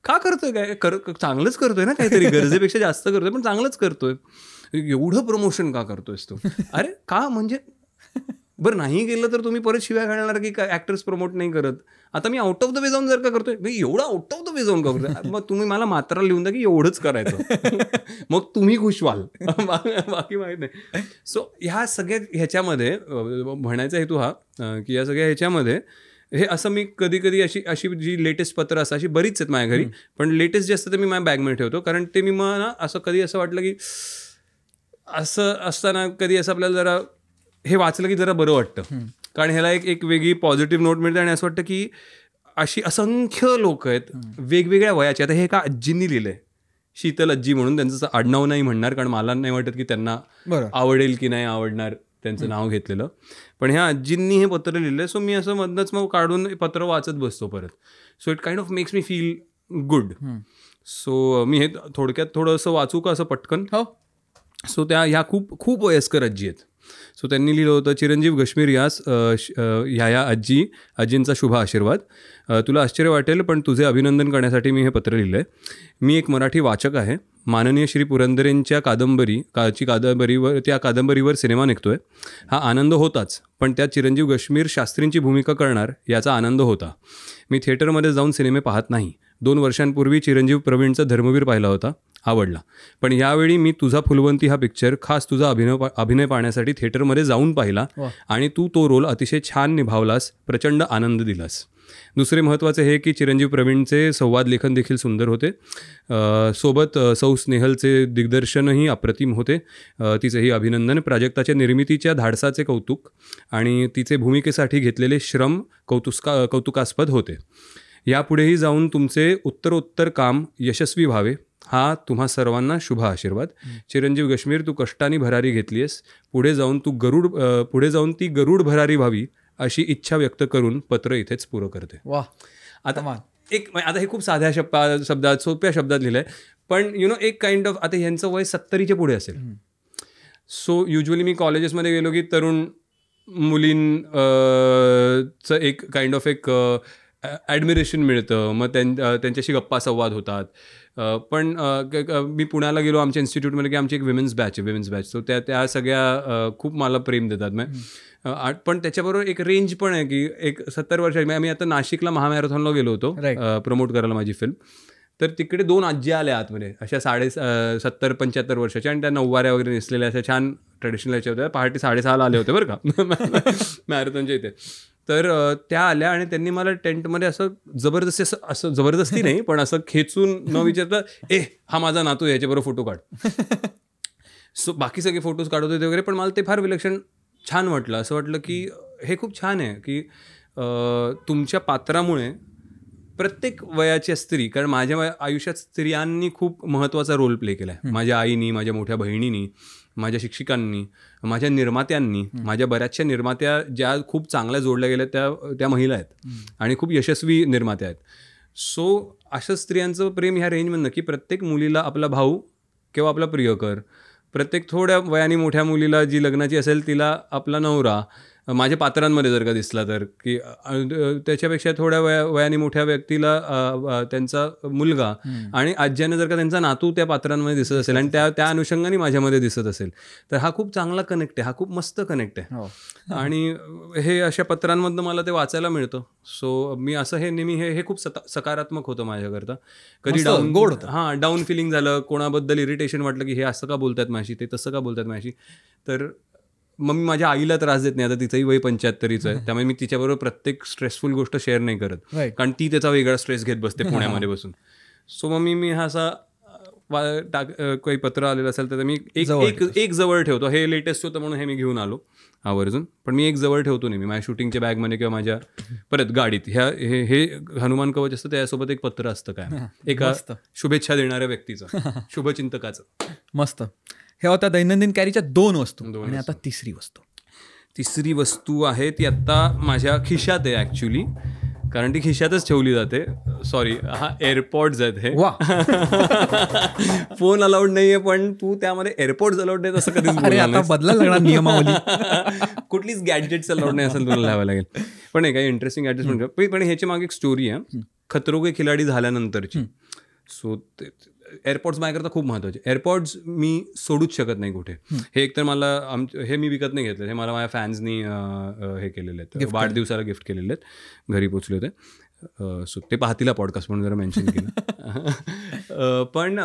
का करतोय काय, चांगलंच करतोय ना काहीतरी, गरजेपेक्षा जास्त करतोय पण चांगलंच करतोय. एवढं प्रमोशन का करतोयस तू, अरे का, म्हणजे बरं नाही गेलं तर तुम्ही परत शिव्या घालणार की ऍक्टर्स प्रमोट नाही करत. आता me out of the way जाऊन जर का करतोय, एवढं आउट ऑफ द वे जाऊन का करतोय, मग तुम्ही मला मात्रा लिहून द्या की एवढंच करायचं, मग तुम्ही खुश व्हाल, बाकी माहीत नाही. सो ह्या सगळ्या ह्याच्यामध्ये म्हणायचा हेतू हा की या सगळ्या ह्याच्यामध्ये हे असं मी कधी कधी अशी जी लेटेस्ट पत्र असतात अशी बरीच आहेत माझ्या घरी, पण लेटेस्ट जे असतं ते मी माझ्या बॅगमध्ये ठेवतो. कारण ते मी मला असं कधी असं वाटलं की असं असताना कधी असं आपल्याला जरा हे वाचलं की जरा बरं वाटतं, कारण ह्याला एक वेगळी पॉझिटिव्ह नोट मिळते. आणि असं वाटतं की अशी असंख्य लोक आहेत वेगवेगळ्या वयाचे. आता हे एका आजींनी लिहिलंय, शीतल आजी म्हणून, त्यांचं आडनाव नाही म्हणणार कारण मला नाही वाटत की त्यांना आवडेल की नाही आवडणार त्यांचं नाव घेतलेलं, पण ह्या आजींनी हे पत्र लिहिलंय. सो मी असं मधनंच मग काढून पत्र वाचत बसतो परत. So it kind of makes me feel good. So मी हे थोडक्यात थोडंसं वाचू का असं पटकन. सो त्या ह्या खूप खूप वयस्कर आजी आहेत. सो त्यांनी लिहिलं होतं, चिरंजीव गश्मीर यास ह्या आजींचा शुभ आशीर्वाद. तुला आश्चर्य वाटेल पण तुझे अभिनंदन करण्यासाठी मी हे पत्र लिहिलं आहे. मी एक मराठी वाचक आहे. माननीय श्री पुरंदरेंच्या कादंबरीवर सिनेमा निघतोय. हा आनंद होताच, पण त्यात चिरंजीव गश्मीर शास्त्रींची भूमिका करणार याचा आनंद होता. मी थिएटरमध्ये जाऊन सिनेमे पाहत नाही. 2 वर्षांपूर्वी चिरंजीव प्रवीणचा धर्मवीर पाहिला होता, आवडला. पण यावेळी मी तुझा फुलवंती हा पिक्चर खास तुझा अभिनय पाहण्यासाठी थिएटरमध्ये जाऊन पाहिला आणि तू तो रोल अतिशय छान निभावलास, प्रचंड आनंद दिलास. दुसरे महत्त्वाचे हे की चिरंजीव प्रवीणचे संवाद लेखन देखील सुंदर होते. सोबत सौ स्नेहलचे दिग्दर्शनही अप्रतिम होते. तिचेही अभिनंदन. प्राजक्ताच्या निर्मितीच्या धाडसाचे कौतुक आणि तिचे भूमिकेसाठी घेतलेले श्रम कौतुकास्पद होते. यापुढेही जाऊन तुमचे उत्तरोत्तर काम यशस्वी व्हावे हा तुम्हा सर्वांना शुभ आशीर्वाद. चिरंजीव गश्मीर, तू कष्टाने भरारी घेतलीस, पुढे जाऊन ती गरुड भरारी व्हावी अशी इच्छा व्यक्त करून पत्र इथेच पुरं करते. वा. आता हे खूप साध्या शब्दात सोप्या शब्दात लिहिलंय, पण एक काइंड ऑफ, आता ह्यांचं वय 70च्या पुढे असेल. सो युजली मी कॉलेजेसमध्ये गेलो की तरुण मुलींचं एक काइंड ऑफ एक ॲडमिरेशन मिळतं, मग त्यांच्याशी गप्पा संवाद होतात. पण मी पुण्याला गेलो आमच्या इन्स्टिट्यूटमध्ये की आमची एक विमेन्स बॅच सो त्या सगळ्या खूप मला प्रेम देतात. मग पण त्याच्याबरोबर एक रेंज पण आहे की एक 70 वर्ष आम्ही आता नाशिकला महामॅरेथॉनला गेलो होतो प्रमोट करायला माझी फिल्म. तर तिकडे 2 आजी आल्या आतमध्ये अशा 70-75 वर्षाच्या आणि त्या नऊवाऱ्या वगैरे नेसलेल्या अशा छान ट्रेडिशनल याच्या होत्या. पहाटे 6:30 आले होते बरं का मॅरेथॉनच्या इथे. तर त्या आल्या आणि त्यांनी मला टेंटमध्ये असं जबरदस्ती नाही पण असं खेचून न विचारता हा माझा नातू याच्याबरोबर फोटो काढ. सो बाकी सगळे फोटोज काढत होते वगैरे पण मला ते फार विलक्षण छान वाटलं. असं वाटलं की हे खूप छान आहे की तुमच्या पात्रामुळे प्रत्येक वयाच्या स्त्री, कारण माझ्या आयुष्यात स्त्रियांनी खूप महत्त्वाचा रोल प्ले केला आहे. माझ्या आईनी, माझ्या मोठ्या बहिणीनी, माझ्या शिक्षकांनी, माझ्या निर्मात्यांनी, माझ्या बऱ्याचशा निर्मात्या ज्या खूप चांगल्या जोडल्या गेल्या त्या महिला आहेत आणि खूप यशस्वी निर्मात्या आहेत. सो अशा स्त्रियांचं प्रेम ह्या रेंजमधनं की प्रत्येक मुलीला आपला भाऊ किंवा आपला प्रियकर, प्रत्येक थोड्या वयाने मोठ्या मुलीला जी लग्नाची असेल तिला आपला नवरा, माझ्या पात्रांमध्ये जर का दिसला तर की त्याच्यापेक्षा थोड्या वयाने मोठ्या व्यक्तीला त्यांचा मुलगा आणि आज्याने जर का त्यांचा नातू त्या पात्रांमध्ये दिसत असेल आणि त्या अनुषंगाने माझ्यामध्ये दिसत असेल तर हा खूप चांगला कनेक्ट आहे, हा खूप मस्त कनेक्ट आहे. आणि हे अशा पत्रांमधनं मला ते वाचायला मिळतं. सो मी असं हे नेहमी हे खूप सकारात्मक होतं माझ्याकरता. कधी डाऊन फिलिंग झालं, कोणाबद्दल इरिटेशन वाटलं की हे असं का बोलतात माझी, ते तसं का बोलतात माझी, तर मग मी माझ्या आईला त्रास देत नाही. आता तिचंही वय 75च आहे, त्यामुळे मी तिच्याबरोबर प्रत्येक स्ट्रेसफुल गोष्ट शेअर नाही करत, कारण ती त्याचा वेगळा स्ट्रेस घेत बसते पुण्यामध्ये बसून. सो मग मी हा असा काही पत्र आलेलं असेल तर मी एक जवळ ठेवतो. हे लेटेस्ट होतं म्हणून हे मी घेऊन आलो आवर्जून, पण मी एक जवळ ठेवतो नाही. मी माझ्या शूटिंगच्या बॅगमध्ये किंवा माझ्या परत गाडीत हे हनुमान कवच असतं, त्यासोबत एक पत्र असतं काय एका शुभेच्छा देणाऱ्या व्यक्तीचं, शुभचिंतकाचं. मस्त. हे होत्या दैनंदिन कॅरीच्या 2 वस्तू आणि आता तिसरी वस्तू आहे ती आत्ता माझ्या खिशात आहे ॲक्च्युली, कारण ती खिशातच ठेवली जाते. सॉरी, हा एअरपॉड्स आहेत. हे फोन अलाउड नाहीये पण तू त्यामध्ये एअरपॉड्स अलाउड नाही असं कधीच बदलायला लागणार नियमावली. कुठलीच गॅजेट्स अलाउड नाही असं तुला लावावं लागेल. पण काही इंटरेस्टिंग ॲडजस्टमेंट. पण ह्याची मागे एक स्टोरी आहे खतरो के खिलाडी झाल्यानंतरची. सो एअरपॉड्स माझ्याकरता खूप महत्त्वाचे. एअरपॉड्स मी सोडूच शकत नाही कुठे. हे एकतर मला हे मी विकत नाही घेतलं, हे मला माझ्या फॅन्सनी हे केलेले आहेत, वाढदिवसाला गिफ्ट केलेले आहेत, घरी पोचले होते. सो ते पाहतीला पॉडकास्ट म्हणून जरा मेन्शन केलं. पण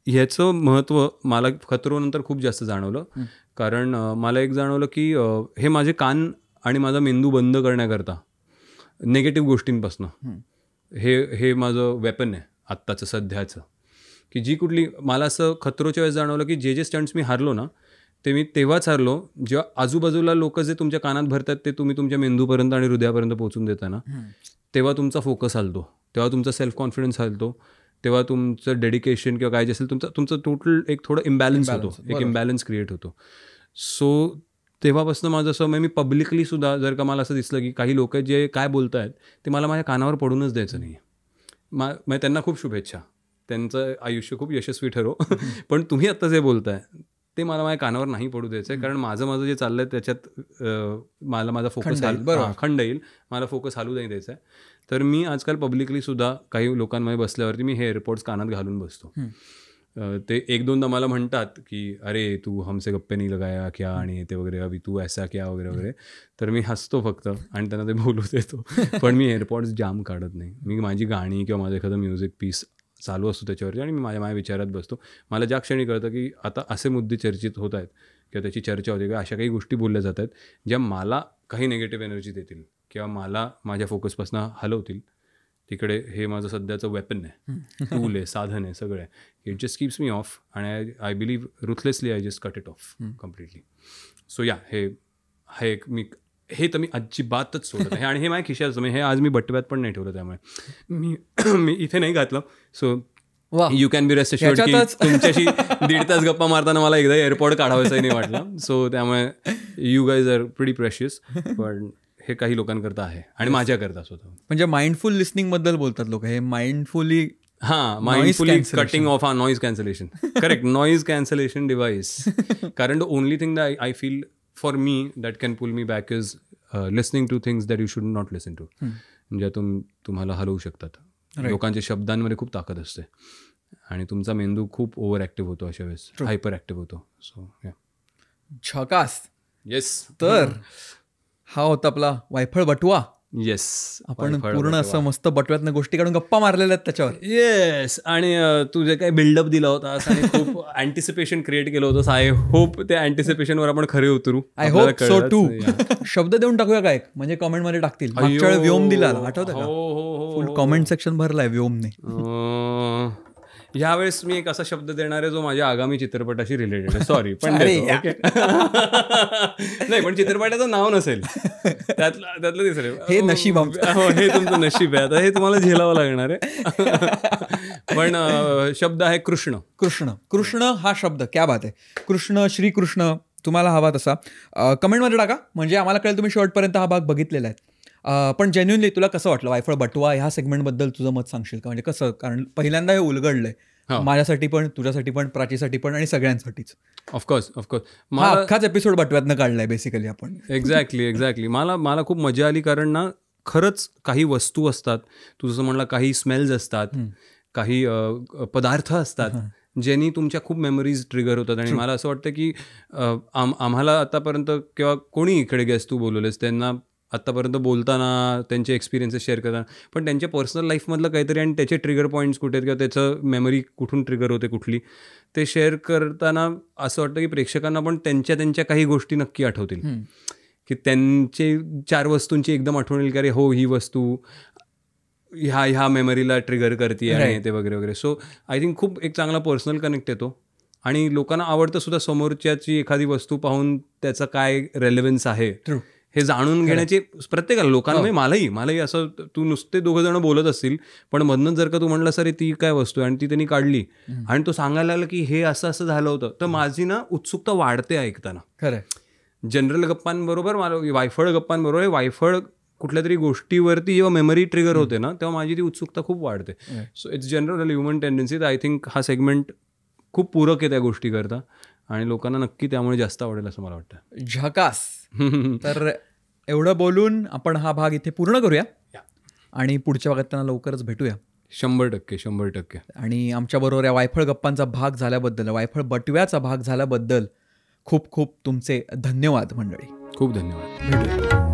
ह्याचं महत्त्व मला खतरोनंतर खूप जास्त जाणवलं, कारण मला एक जाणवलं की हे माझे कान आणि माझा मेंदू बंद करण्याकरता निगेटिव्ह गोष्टींपासनं हे माझं वेपन आहे आत्ताचं सध्याचं. की जी कुठली मला असं खतरोच्या वेळेस जाणवलं की जे स्टंट्स मी हारलो ना ते मी तेव्हाच हारलो जेव्हा आजूबाजूला लोक जे तुमच्या कानात भरतात ते तुम्ही तुमच्या मेंदूपर्यंत आणि हृदयापर्यंत पोहोचून देता ना, तेव्हा तुमचा फोकस हलतो, तेव्हा तुमचा सेल्फ कॉन्फिडन्स हलतो, तेव्हा तुमचं डेडिकेशन किंवा काय जे असेल तुमचं टोटल एक थोडं इम्बॅलन्स होतो, एक इम्बॅलन्स क्रिएट होतो. सो तेव्हापासून माझं असं मी पब्लिकली सुद्धा जर का मला असं दिसलं की काही लोक जे काय बोलत आहेत ते मला माझ्या कानावर पडूनच द्यायचं नाही. मग त्यांना खूप शुभेच्छा, त्यांचं आयुष्य खूप यशस्वी ठरो, पण तुम्ही आत्ता जे बोलताय ते मला माझ्या कानावर नाही पडू द्यायचं आहे, कारण माझं जे चाललंय त्याच्यात मला माझा फोकस खंड येईल, मला फोकस हालू नाही द्यायचा आहे. तर मी आजकाल पब्लिकली सुद्धा काही लोकांमध्ये बसल्यावरती मी हे एअरपोर्ट्स कानात घालून बसतो. ते 1-2दा मला म्हणतात की अरे तू हमसे गप्पे नाही लगाया क्या आणि ते वगैरे, अभी तू ऐसा क्या वगैरे वगैरे. तर मी हसतो फक्त आणि त्यांना ते बोलू देतो, पण मी एअरपॉड्स जाम काढत नाही. मी माझी गाणी किंवा माझं एखादं म्युझिक पीस चालू असतो त्याच्यावरती आणि मी माझ्या विचारात बसतो. मला ज्या क्षणी कळतं की आता असे मुद्दे चर्चित होत आहेत किंवा त्याची चर्चा होते किंवा अशा काही गोष्टी बोलल्या जात आहेत ज्या मला काही निगेटिव्ह एनर्जी देतील किंवा मला माझ्या फोकसपासून हलवतील, तिकडे हे माझं सध्याचं वेपन आहे, टूल आहे, साधन आहे, सगळं आहे. It just keeps me off आणि I believe ruthlessly I just cut it off completely. So या हे हे तर मी अजिबातच सोडत आहे. आणि हे माझ्या खिशाचं, हे आज मी बटव्यात पण नाही ठेवलं, त्यामुळे मी इथे नाही घातलं. So you can be rest assured की तुमच्याशी 1.5 तास गप्पा मारताना मला एकदा एअरपॉड काढावायचंही नाही वाटलं. सो त्यामुळे you guys are pretty precious, पण हे काही लोकांकरता आहे आणि माझ्याकरता स्वतः. म्हणजे माइंडफुल लिस्निंग बद्दल बोलतात लोक, हे mindfully mindfully cutting off noise cancellation. Correct, noise cancellation device. कारण the only thing that I feel for me that can pull me back is listening to things that you should not listen to, म्हणजे तुम्हाला हलवू शकतात. लोकांच्या शब्दांमध्ये खूप ताकद असते आणि तुमचा मेंदू खूप ओव्हर ॲक्टिव्ह होतो अशा वेळेस, हायपर ॲक्टिव्ह होतो. सो झकास. येस, तर हा होता आपला वायफळ बटवा. येस, आपण पूर्ण असं मस्त बटव्यातनं गोष्टी काढून गप्पा मारलेल्या आहेत त्याच्यावर. येस, आणि तू जे काही बिल्डअप दिला होतास आणि खूप अँटिसिपेशन क्रिएट केलं होतंस, आय होप त्या अँटिसिपेशनवर आपण खरे उतरू. I hope so too. शब्द देऊन टाकूया का एक, म्हणजे कॉमेंट मध्ये टाकतील. मागच्या वेळी व्योम दिला, आठवतं का? फुल कॉमेंट सेक्शन भरलाय व्योमने. यावेळेस मी एक असा शब्द देणार आहे जो माझ्या आगामी चित्रपटाशी रिलेटेड आहे. सॉरी, पण ओके. नाही, पण चित्रपटाचं नाव नसेल, त्यातलं तिसरं. हे नशीब आमचं. हे तुमचं नशीब आहे. आता हे तुम्हाला झेलावं लागणार आहे. पण शब्द आहे कृष्ण. कृष्ण. कृष्ण हा शब्द क्या बात आहे. कृष्ण, श्रीकृष्ण तुम्हाला हवा तसा कमेंटमध्ये टाका, म्हणजे आम्हाला कळेल तुम्ही शेवटपर्यंत हा भाग बघितलेला आहे. पण जेन्युनली तुला कसं वाटलं वायफळ बटवा ह्या सेगमेंटबद्दल तुझं मत सांगशील का? म्हणजे कसं, कारण पहिल्यांदा हे उलगडलंय माझ्यासाठी पण, तुझ्यासाठी पण, प्राचीसाठी पण आणि सगळ्यांसाठीच. ऑफकोर्स मला अख्खाच एपिसोड बटव्यातनं काढलाय बेसिकली आपण. एक्झॅक्टली. मला खूप मजा आली, कारण ना खरंच काही वस्तू असतात, तू जसं म्हणला, काही स्मेल्स असतात, काही पदार्थ असतात ज्यांनी तुमच्या खूप मेमरीज ट्रिगर होतात. आणि मला असं वाटतं की आम्हाला आतापर्यंत किंवा कोणी इकडे गेस्ट तू बोलवलेस त्यांना आत्तापर्यंत बोलताना त्यांचे एक्सपिरियन्सेस शेअर करताना, पण त्यांच्या पर्सनल लाईफमधलं काहीतरी आणि त्याचे ट्रिगर पॉईंट्स कुठे आहेत किंवा त्याचं मेमरी कुठून ट्रिगर होते कुठली, ते शेअर करताना असं वाटतं की प्रेक्षकांना पण त्यांच्या काही गोष्टी नक्की आठवतील, की त्यांचे 4 वस्तूंची एकदम आठवण येईल की अरे हो, ही वस्तू ह्या मेमरीला ट्रिगर करते आणि ते वगैरे वगैरे. सो आय थिंक खूप एक चांगला पर्सनल कनेक्ट येतो आणि लोकांना आवडतं सुद्धा समोरच्याची एखादी वस्तू पाहून त्याचा काय रेलेव्हन्स आहे हे जाणून घेण्याची प्रत्येकाला, लोकांना. मलाही असं, तू नुसते 2 जण बोलत असतील पण मधनं जर का तू म्हणलं सर ती काय वस्तू आहे आणि ती त्यांनी काढली आणि तो सांगायला लागला की हे असं झालं होतं, तर माझी ना उत्सुकता वाढते ऐकताना. खरं. जनरल गप्पांबरोबर वायफळ गप्पांबरोबर वायफळ कुठल्या तरी गोष्टीवरती जेव्हा मेमरी ट्रिगर होते ना, तेव्हा माझी ती उत्सुकता खूप वाढते. So it's general human tendency. I think हा सेगमेंट खूप पूरक आहे त्या गोष्टी करता आणि लोकांना नक्की त्यामुळे जास्त आवडेल असं मला वाटतं. झकास. तर एवढं बोलून आपण हा भाग इथे पूर्ण करूया आणि पुढच्या भागात त्यांना लवकरच भेटूया. 100%. आणि आमच्याबरोबर या वायफळ गप्पांचा भाग झाल्याबद्दल, वायफळ बटव्याचा भाग झाल्याबद्दल खूप खूप तुमचे धन्यवाद मंडळी. खूप धन्यवाद. भेटूया.